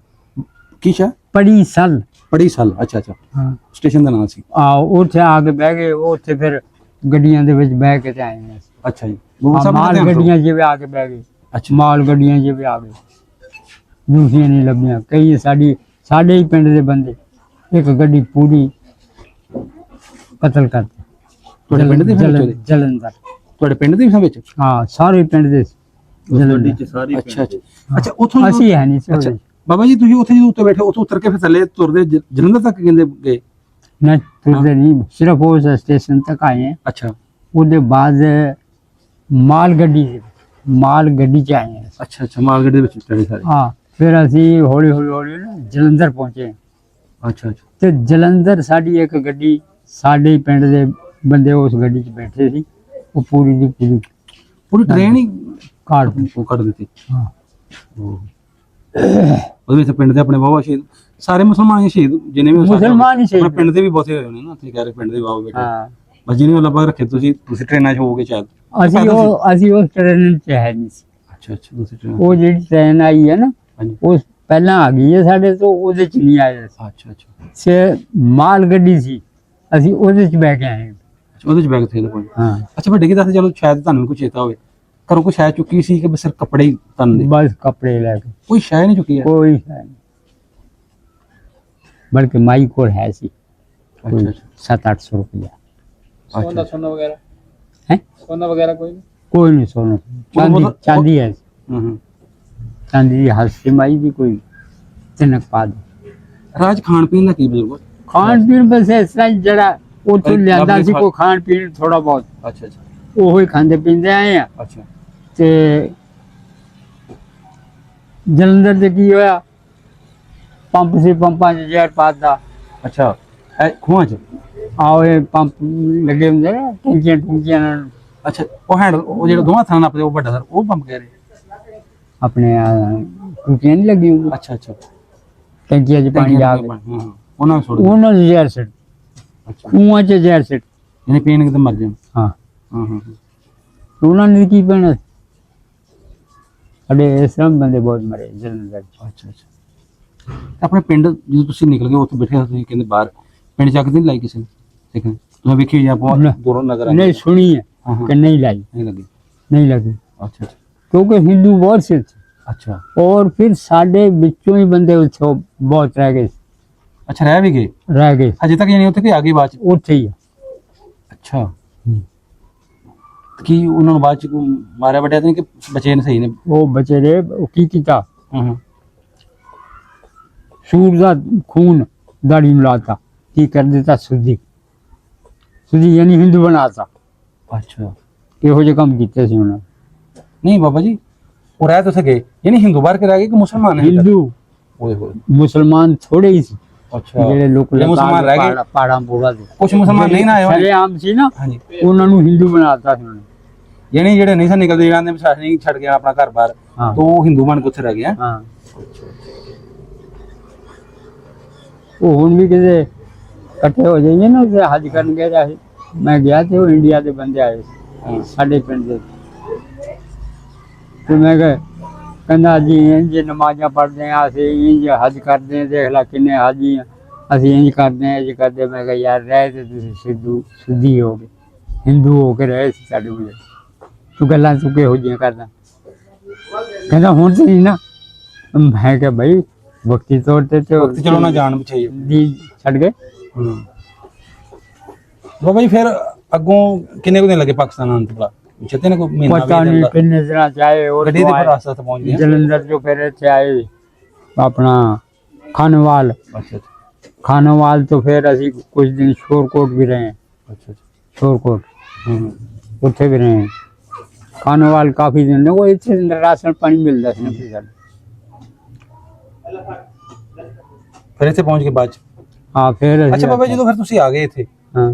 ਕੀ ਸ਼ਾ ਪੜੀਸਲ ਬੜੀ ਸਾਲ ਅੱਛਾ ਅੱਛਾ ਹਾਂ। ਸਟੇਸ਼ਨ ਦਾ ਨਾਮ ਸੀ? ਆ ਉੱਥੇ ਆ ਕੇ ਬਹਿ ਗਏ, ਉੱਥੇ ਫਿਰ ਗੱਡੀਆਂ ਦੇ ਵਿੱਚ ਬਹਿ ਕੇ ਤੇ ਆਏ ਨੇ। ਅੱਛਾ ਜੀ ਬਾਬਾ ਸਾਹਿਬ ਮਾਲ ਨੇ ਗੱਡੀਆਂ ਜਿਵੇਂ ਆ ਕੇ ਬਹਿ ਗਏ, ਅੱਛਾ ਮਾਲ ਗੱਡੀਆਂ ਜਿਵੇਂ ਆ ਗਏ, ਦੂਸਰੀਆਂ ਨਹੀਂ ਲੱਭੀਆਂ। ਕਈ ਸਾਡੇ ਹੀ ਪਿੰਡ ਦੇ ਬੰਦੇ ਇੱਕ ਗੱਡੀ ਪੂਰੀ ਕਤਲ ਕਰਤੇ। ਤੁਹਾਡੇ ਪਿੰਡ ਦੇ ਵਿੱਚ? ਜਲੰਧਰ। ਤੁਹਾਡੇ ਪਿੰਡ ਦੇ ਵਿੱਚ? ਹਾਂ ਸਾਰੇ ਪਿੰਡ ਦੇ ਗੱਡੀ ਚ ਸਾਰੀ ਅੱਛਾ ਅੱਛਾ ਅੱਛਾ ਉੱਥੋਂ ਅਸੀਂ ਹੈ ਨਹੀਂ ਸੀ ਅੱਛਾ ਉਹਦੇ। ਬਾਬਾ ਜੀ ਤੁਸੀਂ ਉੱਥੇ ਜਦੋਂ ਉੱਤੇ ਬੈਠੇ ਉੱਥੋਂ ਉਤਰ ਕੇ ਫਿਰ ਥੱਲੇ ਤੁਰਦੇ ਜਲੰਧਰ ਤੱਕ ਕਹਿੰਦੇ ਗਏ? ਨਾ ਤੁਰਦੇ ਨਹੀਂ, ਸਿਰਫ ਉਸ ਸਟੇਸ਼ਨ ਤੱਕ ਆਏ हैं। ਅੱਛਾ ਉਹਦੇ ਬਾਅਦ ਮਾਲ ਗੱਡੀ ਚ ਆਏ हैं। ਅੱਛਾ ਅੱਛਾ ਮਾਲ ਗੱਡੀ ਦੇ ਵਿੱਚ ਚੜੇ ਸਾਰੇ? ਹਾਂ ਫਿਰ ਅਸੀਂ ਹੌਲੀ ਹੌਲੀ ਨਾ ਜਲੰਧਰ ਪਹੁੰਚੇ। ਅੱਛਾ ਅੱਛਾ ਤੇ ਜਲੰਧਰ ਸਾਡੀ ਇੱਕ ਗੱਡੀ, ਸਾਡੇ ਹੀ ਪਿੰਡ ਦੇ ਬੰਦੇ ਉਸ ਗੱਡੀ 'ਚ ਬੈਠੇ ਸੀ, ਉਹ ਪੂਰੀ ਦੀ ਪੂਰੀ ਪੂਰੀ ਟ੍ਰੇਨ ਹੀ ਕਾਟ ਉਹ ਕੱਢ ਦਿੱਤੀ? ਹਾਂ। ਉਹਦੇ ਵਿੱਚ ਪਿੰਡ ਦੇ ਆਪਣੇ ਬਾਬਾ ਸ਼ਹੀਦ ਸਾਰੇ ਮੁਸਲਮਾਨ ਹੀ ਸ਼ਹੀਦ ਜਿੰਨੇ ਵੀ ਹੋ ਸਕਦੇ ਮੁਸਲਮਾਨ ਹੀ ਸ਼ਹੀਦ ਆਪਣੇ ਪਿੰਡ ਦੇ ਵੀ ਬਹੁਤੇ ਹੋਏ ਹੋਣੇ ਨਾ, ਤੁਸੀਂ ਕਹਿ ਰਹੇ ਪਿੰਡ ਦੇ ਬਾਬਾ ਬੇਟੇ ਹਾਂ। ਬਸ ਜਿਹਨੇ ਉਹ ਲੱਭਾ ਰੱਖੇ ਤੁਸੀਂ ਟ੍ਰੇਨਾਂ 'ਚ ਹੋਵੋਗੇ ਸ਼ਾਇਦ? ਅਸੀਂ ਉਸ ਟ੍ਰੇਨ 'ਚ ਹੈ ਨਹੀਂ ਸੀ। ਅੱਛਾ ਅੱਛਾ ਤੁਸੀਂ ਟ੍ਰੇਨ ਉਹ ਜਿਹੜੀ ਟ੍ਰੇਨ ਆਈ ਹੈ ਨਾ, ਹਾਂਜੀ ਉਹ ਪਹਿਲਾਂ ਆ ਗਈ ਹੈ ਸਾਡੇ ਤੋਂ, ਉਹਦੇ 'ਚ ਨਹੀਂ ਆਏ ਸੀ। ਅੱਛਾ ਅੱਛਾ ਸੇ ਮਾਲ ਗੱਡੀ ਸੀ, ਅਸੀਂ ਉਹਦੇ 'ਚ ਬਹਿ ਕੇ ਆਏ। ਅੱਛਾ, ਉਹਦੇ 'ਚ ਬੈਗ ਥੇ ਕੋਈ? ਹਾਂ ਅੱਛਾ ਵੱਡੇ ਕੀ ਦੱਸਦੇ, ਚਲੋ ਸ਼ਾਇਦ ਤੁਹਾਨੂੰ ਵੀ ਕੋਈ ਚੇਤਾ ਹੋਵੇ ਘਰੋਂ ਕੋਈ ਸ਼ਾਇਦ ਚੁੱਕੀ ਸੀ ਕਿ ਬਸ ਸਿਰ ਕੱਪੜੇ ਹੀ ਤਨ ਦੇ? ਬਸ ਕੱਪੜੇ ਲੈ ਕੇ, ਕੋਈ ਸ਼ਾਇਦ ਨਹੀਂ ਚੁੱਕੀ ਹੈ? ਕੋਈ ਹੈ ਨਹੀਂ, ਬਲਕਿ ਮਾਈ ਕੋਲ ਹੈ ਸੀ ਅੱਛਾ ਅੱਛਾ 700-800 रुपया। ਅੱਛਾ सोना वगैरह है सोना वगैरह कोई नहीं? कोई नहीं सोना, चांदी है, ਹੂੰ ਹੂੰ चांदी की हस्ती माई की कोई तिनक पा दे। ਰਾਜ ਖਾਣ ਪੀਣ ਦਾ ਕੀ ਬਜ਼ੁਰਗ? ਖਾਣ ਪੀਣ ਬਸ ਇਸ ਤਰ੍ਹਾਂ ਹੀ ਜਿਹੜਾ ਉੱਥੋਂ ਲਿਆਂਦਾ ਸੀ ਕੋਈ ਖਾਣ ਪੀਣ ਥੋੜਾ ਬਹੁਤ ਅੱਛਾ ਅੱਛਾ ਉਹੋ ਹੀ ਖਾਂਦੇ ਪੀਂਦੇ ਆਏ ਆ। ਅੱਛਾ ਤੇ ਜਲੰਧਰ ਦੇ ਕੀ ਹੋਇਆ, ਪੰਪ ਸੀ, ਪੰਪਾਂ 'ਚ ਜ਼ਹਿਰ ਪਾਤਾ। ਅੱਛਾ ਇਹ ਖੂਹਾਂ ਚ? ਆਓ ਇਹ ਪੰਪ ਲੱਗੇ ਹੁੰਦੇ ਨੇ ਟੂਕੀਆਂ ਟੂਕੀਆਂ ਨਾਲ ਅੱਛਾ ਉਹ ਹੈਂਡਲ ਉਹ ਜਿਹੜਾ ਦੋਵਾਂ ਥਾਂ ਨਾਪਦੇ ਉਹ ਵੱਡਾ ਸਰ ਉਹ ਪੰਪ ਕਹਿ ਰਹੇ? ਆਪਣੇ ਟੂਕੀਆਂ ਨਹੀਂ ਲੱਗੀ ਹੁੰਦੀ, ਅੱਛਾ ਅੱਛਾ ਟੈਂਕੀਆਂ 'ਚ ਪਾਣੀ ਆ ਗਿਆ, ਉਹਨਾਂ ਨੂੰ ਛੋੜ ਉਹਨਾਂ ਨੂੰ ਜ਼ਹਿਰ ਸਿੱਟ, ਅੱਛਾ ਖੂਹਾਂ 'ਚ ਜ਼ਹਿਰ ਸਿੱਟ। ਇਹਨੇ ਪੀਣ ਕਿਤੇ ਮਰ ਜਾਣ। ਹਾਂ ਹਾਂ ਹਾਂ ਉਹਨਾਂ ਨੇ ਕੀ ਪੈਣਾ, ਸਾਡੇ ਇਸ ਤਰ੍ਹਾਂ ਬੰਦੇ ਬਹੁਤ ਮਰੇ ਜਲੰਧਰ 'ਚ। ਅੱਛਾ ਅੱਛਾ ਆਪਣੇ ਪਿੰਡ ਜਦੋਂ ਤੁਸੀਂ ਨਿਕਲ ਗਏ ਉੱਥੇ ਬੈਠੇ ਤੁਸੀਂ ਕਹਿੰਦੇ ਬਾਹਰ ਪਿੰਡ ਚੱਕ ਨਹੀਂ ਲਾਈ ਕਿਸੇ ਨੇ ਦੇਖਣ ਤੁਸੀਂ ਵੇਖੀ ਜਾਂ ਬਹੁਤ ਦੂਰੋਂ ਨਜ਼ਰ ਆਈ? ਨਹੀਂ ਸੁਣੀ ਹੈ ਹਾਂ ਹਾਂ कि नहीं लाई, नहीं लगी? नहीं लगी, अच्छा अच्छा क्योंकि हिंदू बहुत से थे अच्छा और फिर साढ़े बिचों ही बंदे उत्थे बहुत रह गए अच्छा रह भी गए अजे तक यानी उत्थे कि आ गई बाद च? उत्थे ही है। अच्छा की उन्होंने बाद च मारे बड़े नहीं कि बचे ने सही ने? वो बचे रहे, वो की कीता हां हां सूर दा खून दाढ़ी में लाता, की कर देता सुधी सुधी यानी हिंदू बनाता। अच्छा ਇਹੋ ਜਿਹੇ ਕੰਮ ਕੀਤੇ ਸੀ ਉਹਨਾਂ ਨੇ। नहीं बाबा जी वो रह तो सके यानी हिंदू बाहर के रह गए कि मुसलमान है? हिंदू ओए होए मुसलमान थोड़े ही ਸੀ अच्छा ਜਿਹੜੇ ਲੋਕ ਜਿਹੜੇ ਮੁਸਲਮਾਨ ਰਹਿ ਗਏ ਪਹਾੜਾਂ ਪੂਰਾ ਦੇ कुछ मुसलमान नहीं ना आए होने? ਆਮ ਸੀ ਨਾ हाँ जी ਉਹਨਾਂ ਨੂੰ ਹਿੰਦੂ ਬਣਾਤਾ ਸੀ ਉਹਨੇ। यानी ਜਿਹੜੇ ਨਹੀਂ ਸਨ ਨਿਕਲਦੇ ਜਿਹੜਾ ਨੇ ਵਿਸ਼ਵਾਸ ਨਹੀਂ ਛੱਡ ਗਿਆ ਆਪਣਾ ਘਰ ਬਾਹਰ ਹਾਂ तो वो हिंदू बन के उत्थे रह गए हैं? ਹਾਂ ਉਹ ਹੁਣ ਵੀ ਕਿਤੇ ਇਕੱਠੇ ਹੋ ਜਾਈਏ ਨਾ ਤੇ ਹੱਜ ਕਰਨ ਗਏ ਰਹੇ। ਮੈਂ ਗਿਆ ਤੇ ਉਹ ਇੰਡੀਆ ਦੇ ਬੰਦੇ ਆਏ ਸੀ हाँ ਸਾਡੇ ਪਿੰਡ ਦੇ, ਤੇ ਮੈਂ ਕਿਹਾ ਕਹਿੰਦਾ ਜੀ ਇੰਜ ਨਮਾਜ਼ਾਂ ਪੜ੍ਹਦੇ ਆ ਅਸੀਂ, ਇੰਜ ਹੱਜ ਕਰਦੇ ਆ, ਦੇਖ ਲੈ ਕਿੰਨੇ ਹਾਜੀ ਆ ਅਸੀਂ, ਇੰਜ ਕਰਦੇ ਆ ਇੰਜ ਕਰਦੇ। ਮੈਂ ਕਿਹਾ ਯਾਰ ਰਹਿ ਤੇ ਤੁਸੀਂ ਸਿੱਧੀ ਹੋ ਗਏ, ਹਿੰਦੂ ਹੋ ਕੇ ਰਹੇ ਸੀ ਸਾਡੇ ਕੋਲ, ਤੂੰ ਗੱਲਾਂ ਤੂੰ ਕਿਹੋ ਜਿਹੀਆਂ ਕਰਦਾ। ਕਹਿੰਦਾ ਹੁਣ ਤੇ ਨਹੀਂ ਨਾ। ਮੈਂ ਕਿਹਾ ਭਾਈ ਵਕਤੀ ਤੌਰ ਤੇ वक्त चलो ना जान बचाइए ਦੀ ਛੱਡ ਗਏ। बाबा जी फिर अगों किन्ने को दिन लगे पाकिस्तान आने तो भला चेते ने कोई महीना ਪਤਾ ਨਹੀਂ ਕਿੰਨੇ ਦਿਨਾਂ ਚ ਆਏ और गड्डी दे फिर रास्ता तक पहुंच गए? ਜਲੰਧਰ ਜੋ ਫਿਰ ਇੱਥੇ ਆਏ ਆਪਣਾ ਖਾਨਵਾਲ, अच्छा अच्छा ਖਾਨਵਾਲ ਤੋਂ ਫਿਰ ਅਸੀਂ ਕੁਝ ਦਿਨ ਸ਼ੋਰਕੋਟ ਵੀ ਰਹੇ, अच्छा ਸ਼ੋਰਕੋਟ हम्म ਉੱਥੇ ਵੀ ਰਹੇ। ਖਾਨਵਾਲ ਕਾਫੀ ਦਿਨ ਉਹ ਇੱਥੇ ਰਾਸ਼ਨ ਪਾਣੀ ਮਿਲਦਾ ਸੀ ਨਾ ਫਿਰ ਸਾਨੂੰ। फिर इतने पहुंच के बाद ਹਾਂ ਫਿਰ ਅਸੀਂ अच्छा बाबा जी तो फिर तुसी आ गए थे ਹਾਂ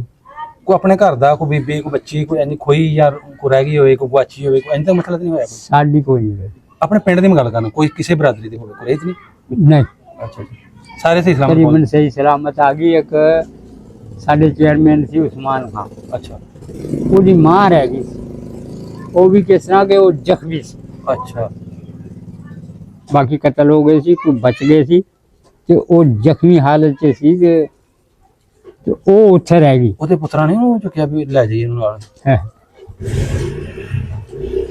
कोई अपने घर दा कोई बीबी कोई बच्ची कोई ऐनी खोई यार को रह गई होए कोई गुआची होए कोई ऐसा मतलब नहीं होया कोई? ਸਾਡੀ ਕੋਈ ਨਹੀਂ ਰਹੀ। अपने पिंड दी मैं गल करना कोई किसी बरादरी दी होवे कोई इतनी? ਨਹੀਂ अच्छा अच्छा सारे सही सलामत ਤਕਰੀਬਨ पहुंच- ਸਹੀ ਸਲਾਮਤ ਆ ਗਈ। ਇੱਕ ਸਾਡੇ ਚੇਅਰਮੈਨ ਸੀ ਉਸਮਾਨ ਖਾਨ, अच्छा ਉਹਦੀ ਮਾਂ ਰਹਿ ਗਈ ਸੀ, ਉਹ ਵੀ ਕਿਸ ਤਰ੍ਹਾਂ ਕਿ ਉਹ ਜ਼ਖਮੀ ਸੀ, अच्छा ਬਾਕੀ ਕਤਲ ਹੋ ਗਏ ਸੀ, ਕੋਈ ਬਚ ਗਏ ਸੀ ਤੇ ਉਹ ਜ਼ਖਮੀ ਹਾਲਤ 'ਚ ਸੀ ਤੇ ਉਹ ਉੱਥੇ ਰਹਿ ਗਈ। ਉਹਦੇ ਪੁੱਤਰਾਂ ਨੇ ਉਹ ਚੁੱਕਿਆ ਵੀ ਲੈ ਜਾਈਏ ਇਹਨੂੰ ਨਾਲ? ਹੈ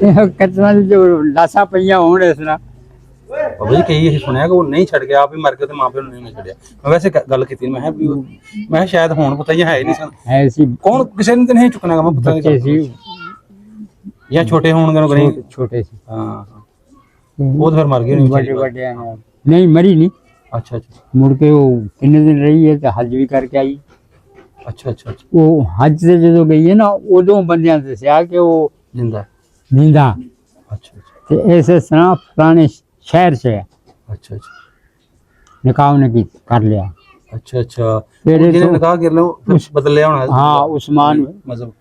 ਇਹ ਕਤਲਾਂ ਦੀ ਜੋ ਲਾਸ਼ਾਂ ਪਈਆਂ ਹੋਣ ਇਸ ਤਰ੍ਹਾਂ ਬਾਬਾ ਜੀ ਕਈ ਅਸੀਂ ਸੁਣਿਆ ਕਿ ਉਹ ਨਹੀਂ ਛੱਡ ਗਿਆ ਆਪ ਹੀ ਮਰ ਗਿਆ ਤੇ ਮਾਂ ਪਿਓ ਨੂੰ ਨਹੀਂ ਛੱਡਿਆ। ਮੈਂ ਵੈਸੇ ਗੱਲ ਕੀਤੀ ਮੈਂ ਕਿਹਾ ਵੀ ਮੈਂ ਕਿਹਾ ਸ਼ਾਇਦ ਹੁਣ ਪੁੱਤਾਂ ਹੀ ਹੈ ਹੀ ਨਹੀਂ ਸਨ। ਹੈ ਸੀ, ਕੌਣ ਕਿਸੇ ਨੇ ਤਾਂ ਨਹੀਂ ਚੁੱਕਣਾ ਮੈਂ ਪੁੱਤਾਂ ਬੱਚੇ ਦੀ ਸੀ, ਜਾਂ ਛੋਟੇ ਹੋਣਗੇ ਉਹ ਨਹੀਂ? ਛੋਟੇ ਸੀ, ਹਾਂ ਉਹ ਤਾਂ ਫਿਰ ਮਰ ਗਏ ਨਹੀਂ ਵੱਡੇ ਵੱਡੇ ਨਹੀਂ ਮਰੀ ਨਹੀਂ। ਅੱਛਾ ਅੱਛਾ ਮੁੜ ਕੇ ਉਹ ਕਿੰਨੇ ਦਿਨ ਰਹੀ ਹੈ ਤੇ ਹੱਜ ਵੀ ਕਰਕੇ ਆਈ। ਅੱਛਾ ਅੱਛਾ ਅੱਛਾ ਉਹ ਹੱਜ ਤੇ ਜਦੋਂ ਗਈ ਹੈ ਨਾ ਉਦੋਂ ਬੰਦਿਆਂ ਦੱਸਿਆ ਕਿ ਉਹ ਜਿੰਦਾ? ਨੀਂਦਾ ਅੱਛਾ ਅੱਛਾ ਤੇ ਇਸੇ ਤਰ੍ਹਾਂ ਫਲਾਣੇ ਸ਼ਹਿਰ 'ਚ ਹੈ, ਅੱਛਾ ਅੱਛਾ ਨਿਕਾਹ ਉਹਨੇ ਕਰ ਲਿਆ। ਅੱਛਾ ਅੱਛਾ ਫਿਰ ਜਿਹਨੇ ਇੱਥੋਂ- ਨਿਕਾਹ ਕਰ ਲਿਆ ਫਿਰ ਬਦਲ ਲਿਆ ਹੋਣਾ? ਹਾਂ ਉਸਮਾਨ ਮਤਲਬ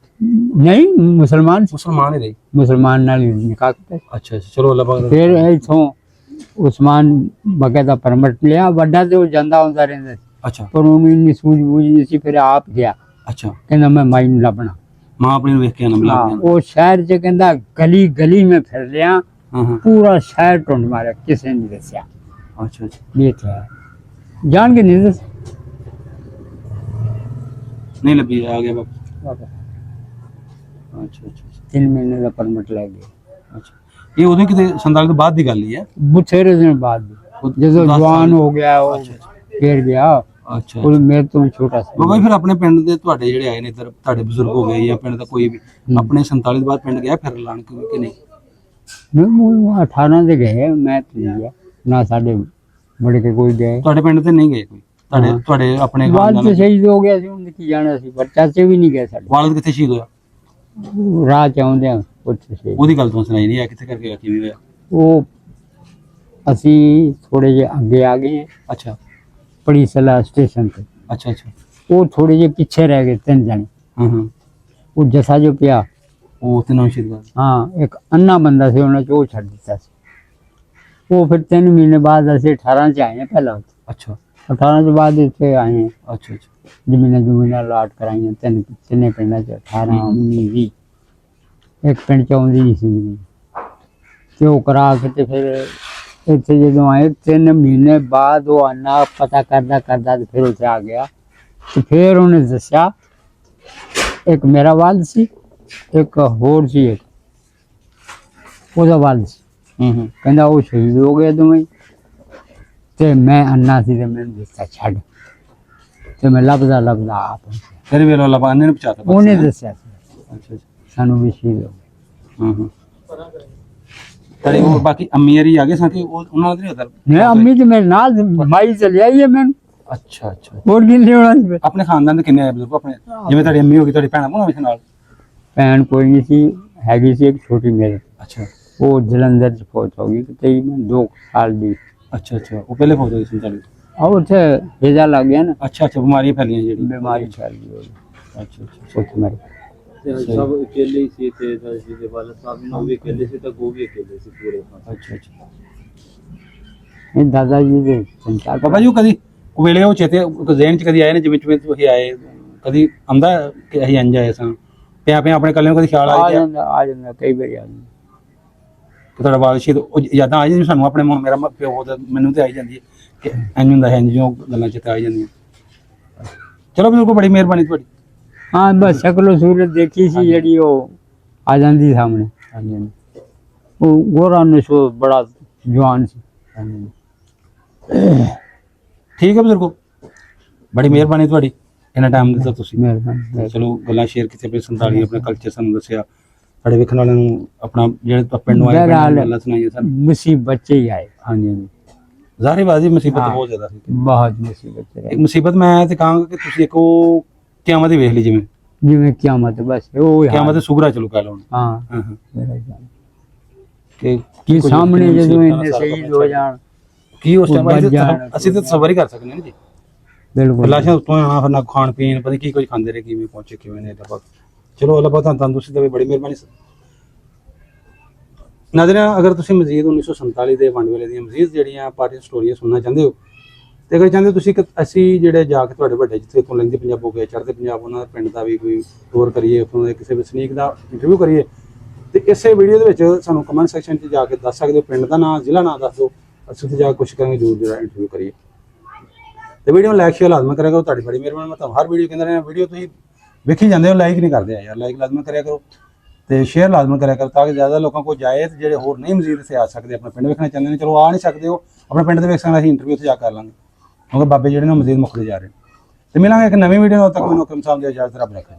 ਨਹੀਂ ਮੁਸਲਮਾਨ ਸੀ, ਮੁਸਲਮਾਨ ਹੀ ਰਹੀ? ਮੁਸਲਮਾਨ ਨਾਲ ਹੀ ਨਿਕਾਹ ਕੀਤਾ। ਅੱਛਾ ਅੱਛਾ ਚਲੋ ਅੱਲਾਹ ਪਾਕ ਫਿਰ ਇੱਥੋਂ ਉਸਮਾਨ ਬਕਾਇਦਾ ਪਰਮਿਟ ਲਿਆ, ਵੱਡਾ ਤੇ ਉਹ ਜਾਂਦਾ ਹੁੰਦਾ ਰਹਿੰਦਾ ਸੀ, ਅੱਛਾ ਪਰ ਉਹਨੂੰ ਇੰਨੀ ਸੂਝ-ਬੂਝ ਨਹੀਂ ਸੀ। ਫਿਰ ਆਪ ਗਿਆ, ਅੱਛਾ ਕਹਿੰਦਾ ਮੈਂ ਮਾਈ ਨੂੰ ਲੱਭਣਾ। ਮਾਂ ਆਪਣੀ ਨੂੰ ਵੇਖ ਕੇ ਨਾ ਮਿਲਾ ਹਾਂ, ਉਹ ਸ਼ਹਿਰ 'ਚ ਕਹਿੰਦਾ ਗਲੀ ਗਲੀ ਮੈਂ ਫਿਰ ਲਿਆ, ਹਾਂ ਹਾਂ ਪੂਰਾ ਸ਼ਹਿਰ ਢੂੰਡ ਮਾਰਿਆ, ਕਿਸੇ ਨੇ ਨਹੀਂ ਦੱਸਿਆ ਅੱਛਾ ਅੱਛਾ ਵੀ ਇੱਥੇ ਹੈ। ਜਾਣ ਕੇ ਨਹੀਂ ਦੱਸ ਨਹੀਂ ਲੱਭੀ ਆ ਗਿਆ ਬਾਬਾ? ਅੱਛਾ ਅੱਛਾ 3 ਮਹੀਨੇ ਦਾ ਪਰਮਿਟ ਲੈ ਗਏ। ਅੱਛਾ ਇਹ ਉਦੋਂ ਕਿਤੇ 47 ਤੋਂ ਬਾਅਦ ਦੀ ਗੱਲ ਹੀ ਹੈ? ਬਥੇਰੇ ਦਿਨ ਬਾਅਦ ਜਦੋਂ ਜਵਾਨ ਹੋ ਗਿਆ ਉਹ ਫਿਰ ਗਿਆ। ਅੱਛਾ ਉਹ ਮੇਰੇ ਤੋਂ ਛੋਟਾ ਸੀ। ਬਾਬਾ ਜੀ ਫਿਰ ਆਪਣੇ ਪਿੰਡ ਦੇ ਤੁਹਾਡੇ ਜਿਹੜੇ ਆਏ ਨੇ ਇੱਧਰ ਤੁਹਾਡੇ ਬਜ਼ੁਰਗ ਹੋ ਗਏ ਜਾਂ ਪਿੰਡ ਦਾ ਕੋਈ ਵੀ ਆਪਣੇ 47 ਤੋਂ ਬਾਅਦ ਪਿੰਡ ਗਿਆ ਫਿਰ ਲਾਣ ਕਿ ਨਹੀਂ? ਮੈਂ 18 ਦੇ ਗਏ, ਮੈਂ ਤੇ ਨਹੀਂ ਗਿਆ ਨਾ, ਸਾਡੇ ਬੜੇ ਕੇ ਕੋਈ ਗਏ। ਤੁਹਾਡੇ ਪਿੰਡ ਤੇ ਨਹੀਂ ਗਏ ਕੋਈ? ਤੁਹਾਡੇ ਤੁਹਾਡੇ ਆਪਣੇ ਵਾਲਦ ਖਾਨਦਾਨ ਸ਼ਹੀਦ ਹੋ ਗਿਆ ਸੀ, ਉਹਨੇ ਕੀ ਜਾਣਾ ਸੀ, ਪਰ ਚਾਚੇ ਵੀ ਨਹੀਂ ਗਏ ਸਾਡੇ। ਵਾਲਦ ਕਿੱਥੇ ਸ਼ਹੀਦ ਹੋਇਆ? ਰਾਹ ਚ ਆਉਂਦੇ ਆ ਉੱਥੇ ਸ਼ਹੀਦ। ਉਹਦੀ ਗੱਲ ਤੋਂ ਸੁਣਾਈ ਨਹੀਂ ਆ, ਕਿੱਥੇ ਕਰਕੇ ਹੋਇਆ, ਕਿਵੇਂ ਹੋਇਆ? ਉਹ ਅਸੀਂ ਥੋੜੇ ਜਿਹੇ ਅੱਗੇ ਆ ਗਏ, ਅੱਛਾ ਪੜੀਸਲਾ ਸਟੇਸ਼ਨ ਤੇ। ਅੱਛਾ ਅੱਛਾ। ਉਹ ਥੋੜੇ ਜਿਹੇ ਪਿੱਛੇ ਰਹਿ ਗਏ 3 ਜਣੇ। ਹਾਂ ਉਹ ਜੱਸਾ ਜੋ ਪਿਆ, ਉਹ ਤੇ ਨੌ ਸ਼ਹੀਦ ਹੋਇਆ। ਹਾਂ ਇੱਕ ਅੰਨਾ ਬੰਦਾ ਸੀ, ਉਹਨੇ ਉਹ ਛੱਡ ਦਿੱਤਾ ਸੀ। ਉਹ ਫਿਰ 3 ਮਹੀਨੇ ਬਾਅਦ ਅਸੀਂ 18 ਚ ਆਏ ਹਾਂ ਪਹਿਲਾਂ। ਅੱਛਾ 18 ਤੋਂ ਬਾਅਦ ਇੱਥੇ ਆਏ ਹਾਂ, ਅੱਛਾ ਅੱਛਾ। ਜ਼ਮੀਨਾਂ ਲਾਟ ਕਰਾਈਆਂ ਤਿੰਨੇ ਪਿੰਡਾਂ ਚ, 18 19 20। ਇੱਕ ਪਿੰਡ ਚ ਆਉਂਦੀ ਨਹੀਂ ਸੀ ਜ਼ਮੀਨ, ਤੇ ਉਹ ਕਰਾ ਕੇ ਤੇ ਫਿਰ ਇੱਥੇ ਜਦੋਂ ਆਏ 3 ਮਹੀਨੇ ਬਾਅਦ ਉਹ ਅੰਨਾ ਪਤਾ ਕਰਦਾ ਕਰਦਾ ਤੇ ਫਿਰ ਉੱਥੇ ਆ ਗਿਆ। ਤੇ ਫਿਰ ਉਹਨੇ ਦੱਸਿਆ ਇੱਕ ਮੇਰਾ ਵਾਲਦ ਸੀ, ਇੱਕ ਹੋਰ ਸੀ, ਇੱਕ ਉਹਦਾ ਵਾਲਦ ਸੀ। ਕਹਿੰਦਾ ਉਹ ਸ਼ਹੀਦ ਹੋ ਗਏ ਦੋਵੇਂ, ਤੇ ਮੈਂ ਅੰਨਾ ਸੀ ਤੇ ਮੈਨੂੰ ਦਿੱਤਾ ਛੱਡ, ਤੇ ਮੈਂ ਲੱਭਦਾ ਲੱਭਦਾ ਆ ਪਹੁੰਚਿਆ। ਫਿਰ ਵੀ ਅੱਲਾਹ ਪਾਕ ਨੇ ਪਹੁੰਚਾਤਾ। ਉਹਨੇ ਦੱਸਿਆ ਸੀ ਅੱਛਾ ਅੱਛਾ। ਸਾਨੂੰ ਵੀ ਸ਼ਹੀਦ ਹੋ ਗਏ। ਹਾਂ ਤੇ ਉਹ ਬਾਕੀ ਅੰਮੀ ਅਰੀ ਆ ਗਏ ਸਾਂ ਕਿ ਉਹਨਾਂ ਨਾਲ ਨਹੀਂ ਹੁੰਦਾ? ਮੈਂ ਅੰਮੀ ਤੇ ਮੇਰੇ ਨਾਲ ਮਾਈ ਚਲੀ ਆਈ ਹੈ ਮੈਨੂੰ, ਅੱਛਾ ਅੱਛਾ। ਹੋਰ ਕਿੰਨੇ ਹੋਣਾ ਸੀ ਫਿਰ। ਆਪਣੇ ਖਾਨਦਾਨ ਦੇ ਕਿੰਨੇ ਆਏ ਬਜ਼ੁਰਗ ਆਪਣੇ? ਜਿਵੇਂ ਤੁਹਾਡੀ ਅੰਮੀ ਹੋ ਗਈ, ਤੁਹਾਡੀ ਭੈਣਾਂ ਭੂਣਾਂ ਵੀ ਸੀ ਨਾਲ? ਭੈਣ ਕੋਈ ਨਹੀਂ ਸੀ, ਹੈਗੀ ਸੀ ਇੱਕ ਛੋਟੀ ਮੇਰੇ, ਅੱਛਾ ਉਹ ਜਲੰਧਰ ਚ ਫੌਜ ਹੋ ਗਈ ਤੇ 2 ਸਾਲ ਦੀ। ਅੱਛਾ ਅੱਛਾ। ਉਹ ਪਹਿਲੇ ਫੌਜ ਹੋ ਗਈ ਸੀ ਤੁਹਾਡੀ? ਆ ਉੱਥੇ ਹੇਜਾ ਲੱਗ ਗਿਆ ਨਾ, ਅੱਛਾ ਅੱਛਾ। ਬਿਮਾਰੀਆਂ ਫੈਲੀਆਂ ਜਿਹੜੀ? बीमारी फैल गई होगी, ਅੱਛਾ ਅੱਛਾ। ਉੱਥੇ ਮਰ ਗਏ। सब अकेले ही थे जी वाले साहब ने भी अकेले से, तक वो भी अकेले से पूरे। ਅੱਛਾ ਅੱਛਾ। ਇਹ ਦਾਦਾ ਜੀ ਦੇ ਸੰਚਾਰ ਬਾਬਾ ਜੀ ਉਹ ਕਦੀ ਵੇਲੇ ਉਹ ਚੇਤੇ ਜ਼ਹਿਨ ਚ ਕਦੀ ਆਏ ਨੇ, ਜਿਵੇਂ ਜਿਵੇਂ ਤੁਸੀਂ ਆਏ ਕਦੀ ਆਉਂਦਾ ਕਿ ਅਸੀਂ ਇੰਜ ਆਏ ਸਾਂ, ਪਿਆ ਪਿਆ ਆਪਣੇ ਕੱਲੇ ਨੂੰ ਕਦੀ ਖਿਆਲ ਆ ਆਇਆ ਜਾਂਦਾ ਕਈ ਵਾਰੀ ਆ ਜਾਂਦਾ। ਕਿ ਤੁਹਾਡਾ ਵਾਲ ਸ਼ਹੀਦ, ਉਹ ਯਾਦਾਂ ਆ ਜਾਂਦੀਆਂ ਸਾਨੂੰ ਆਪਣੇ? ਮੇਰਾ ਪਿਓ ਦਾ ਮੈਨੂੰ ਤੇ ਆਈ ਜਾਂਦੀ ਹੈ ਕਿ ਇੰਜ ਹੁੰਦਾ ਹੈ, ਇੰਜ ਜੋ ਗੱਲਾਂ ਚੇਤੇ ਆ ਜਾਂਦੀਆਂ। ਚਲੋ ਬਿਲਕੁਲ, ਬੜੀ ਮਿਹਰਬਾਨੀ ਤੁਹਾਡੀ। ਹਾਂ ਬਸ ਸ਼ਕਲੋ ਸੂਰਤ ਦੇਖੀ ਸੀ ਜਿਹੜੀ, ਉਹ ਆ ਜਾਂਦੀ ਸਾਹਮਣੇ। ਹਾਂਜੀ ਹਾਂਜੀ ਉਹ ਗੋਰਾ ਨਸ਼ੋ ਬੜਾ ਜਵਾਨ ਸੀ। ਹਾਂਜੀ। ਠੀਕ ਹੈ ਬਜ਼ੁਰਗੋ, ਬੜੀ ਮਿਹਰਬਾਨੀ ਤੁਹਾਡੀ, ਇੰਨਾ ਟਾਈਮ ਦਿੱਤਾ ਤੁਸੀਂ। ਮਿਹਰਬਾਨੀ। ਚਲੋ ਗੱਲਾਂ ਸ਼ੇਅਰ ਕੀਤੀਆਂ, ਆਪਣੇ 47 ਆਪਣੇ ਕਲਚਰ ਸਾਨੂੰ ਦੱਸਿਆ, ਸਾਡੇ ਵੇਖਣ ਵਾਲਿਆਂ ਨੂੰ ਆਪਣਾ ਜਿਹੜੇ ਪਿੰਡ ਨੂੰ ਆਏ ਪਿੰਡ ਦੀਆਂ ਗੱਲਾਂ ਸੁਣਾਈਆਂ ਸਾਨੂੰ। ਮੁਸੀਬਤ ਚ ਹੀ ਆਏ। ਹਾਂਜੀ ਹਾਂਜੀ। ਜ਼ਾਹਿਰ-ਏ-ਬਾਜ਼ੀ ਮੁਸੀਬਤ ਬਹੁਤ ਜ਼ਿਆਦਾ ਸੀ। ਬਹੁਤ ਮੁਸੀਬਤ ਚ ਇੱਕ ਰਹੇ, ਮੁਸੀਬਤ ਮੈਂ ਤੇ ਕਹਾਂਗਾ ਕਿ ਤੁਸੀਂ ਇੱਕ ਉਹ ਕਿਆਮਤ ਹੀ ਵੇਖ ਲਈ, ਜਿਵੇਂ ਜਿਵੇਂ ਕਿਆਮਤ, ਬਸ ਉਹ ਹੀ ਹਾਲ। ਕਿਆਮਤ ਸੁਗਰਾ ਚਲੋ ਕਹਿ ਲਓ। ਹਾਂ ਹਾਂ ਹਾਂ। ਮੇਰਾ ਜਾਨ। ਕਿ ਕਿ ਕੁਝ ਸਾਹਮਣੇ ਮੁਸੀਬਤਾਂ ਜਦੋਂ ਦਾ ਇੰਨੇ ਸਾਰਾ ਸ਼ਹੀਦ ਕੁਛ ਹੋ ਜਾਣ, ਕੀ ਉਸ ਟਾਈਮ ਵੱਜ ਜਾਣ, ਅਸੀਂ ਤਾਂ ਸਬਰ ਹੀ ਕਰ ਸਕਦੇ ਹਾਂ ਨਾ ਜੀ। ਬਿਲਕੁਲ ਲਾਸ਼ਾਂ ਉੱਤੋਂ ਆਣਾ, ਫਿਰ ਨਾ ਖਾਣ ਪੀਣ, ਪਤਾ ਨੀ ਕੀ ਕੁਝ ਖਾਂਦੇ ਰਹੇ, ਕਿਵੇਂ ਪਹੁੰਚੇ ਕਿਵੇਂ ਨਹੀਂ। ਅੱਲਾਹ ਪਾਕ ਚਲੋ, ਅੱਲਾਹ ਪਾਕ ਤੁਹਾਨੂੰ ਤੰਦਰੁਸਤੀ ਦੇਵੇ, ਬੜੀ ਮਿਹਰਬਾਨੀ। ਨਾਜ਼ਰੀਨ, ਅਗਰ ਤੁਸੀਂ ਮਜ਼ੀਦ 1947 ਦੇ ਵੰਡ ਵੇਲੇ ਦੀਆਂ ਮਜ਼ੀਦ ਜਿਹੜੀਆਂ ਪਾਰਟੀ ਸਟੋਰੀਆਂ ਸੁਣਨਾ ਚਾਹੁੰਦੇ ਹੋ, ਤੇ ਅਗਰ ਚਾਹੁੰਦੇ ਹੋ ਤੁਸੀਂ ਕਿ ਅਸੀਂ ਜਿਹੜੇ ਜਾ ਕੇ ਤੁਹਾਡੇ ਵੱਡੇ ਜਿੱਥੇ ਤੋਂ ਲਹਿੰਦੇ ਪੰਜਾਬ ਹੋ ਗਏ, ਚੜ੍ਹਦੇ ਪੰਜਾਬ, ਉਹਨਾਂ ਦਾ ਪਿੰਡ ਦਾ ਵੀ ਕੋਈ ਟੂਰ ਕਰੀਏ, ਉੱਥੋਂ ਦੇ ਕਿਸੇ ਵਸਨੀਕ ਦਾ ਇੰਟਰਵਿਊ ਕਰੀਏ, ਤੇ ਇਸੇ ਵੀਡੀਓ ਦੇ ਵਿੱਚ ਸਾਨੂੰ ਕਮੈਂਟ ਸੈਕਸ਼ਨ 'ਚ ਜਾ ਕੇ ਦੱਸ ਸਕਦੇ ਹੋ, ਪਿੰਡ ਦਾ ਨਾਂ, ਜ਼ਿਲ੍ਹਾ ਨਾਂ ਦੱਸ ਦਿਓ, ਅਸੀਂ ਉੱਥੇ ਜਾ ਕੇ ਕੋਸ਼ਿਸ਼ ਕਰਾਂਗੇ ਜ਼ਰੂਰ ਜਿਹੜਾ ਇੰਟਰਵਿਊ ਕਰੀਏ। ਤੇ ਵੀਡੀਓ ਨੂੰ ਲਾਈਕ ਸ਼ੇਅਰ ਲਾਜ਼ਮੀ ਕਰਿਆ ਕਰੋ, ਤੁਹਾਡੀ ਬੜੀ ਮਿਹਰਬਾਨੀ। ਮੈਂ ਤੁਹਾਨੂੰ ਹਰ ਵੀਡੀਓ ਕਹਿੰਦਾ ਰਿਹਾ, ਵੀਡੀਓ ਤੁਸੀਂ ਵੇਖੀ ਜਾਂਦੇ ਹੋ, ਲਾਈਕ ਨਹੀਂ ਕਰਦੇ ਆ ਯਾਰ, ਲਾਈਕ ਲਾਜ਼ਮੀ ਕਰਿਆ ਕਰੋ ਤੇ ਸ਼ੇਅਰ ਲਾਜ਼ਮੀ ਕਰਿਆ ਕਰੋ, ਤਾਂ ਕਿ ਜ਼ਿਆਦਾ ਲੋਕਾਂ ਕੋਲ ਜਾਏ, ਤੇ ਜਿਹੜੇ ਹੋਰ ਨਹੀਂ ਮਜ਼ੀਦ ਇੱਥੇ ਆ ਸਕਦੇ, ਆਪਣੇ ਪਿੰਡ ਵੇਖਣਾ ਚਾਹੁੰਦੇ ਨੇ, ਚਲੋ ਆ ਨਹੀਂ ਸਕਦੇ ਹੋ, ਆਪਣੇ ਪਿੰਡ ਦੇ ਵੇਖ ਸਕਦੇ, ਅਸੀਂ ਇੰਟਰਵਿਊ ਉੱਥੇ ਜਾ ਕਰ ਲਾਂਗੇ, ਕਿਉਂਕਿ ਬਾਬੇ ਜਿਹੜੇ ਨੇ ਮਜ਼ੀਦ ਮੁੱਕਦੇ ਜਾ ਰਹੇ। ਤੇ ਮਿਲਾਂਗੇ ਇੱਕ ਨਵੀਂ ਵੀਡੀਓ ਨਾਲ, ਤੱਕ ਮੈਨੂੰ ਹੁਕਮ ਸਾਹਿਬ ਦੀ ਇਜਾਜ਼ਤ, ਰੱਬ ਰੱਖੇ।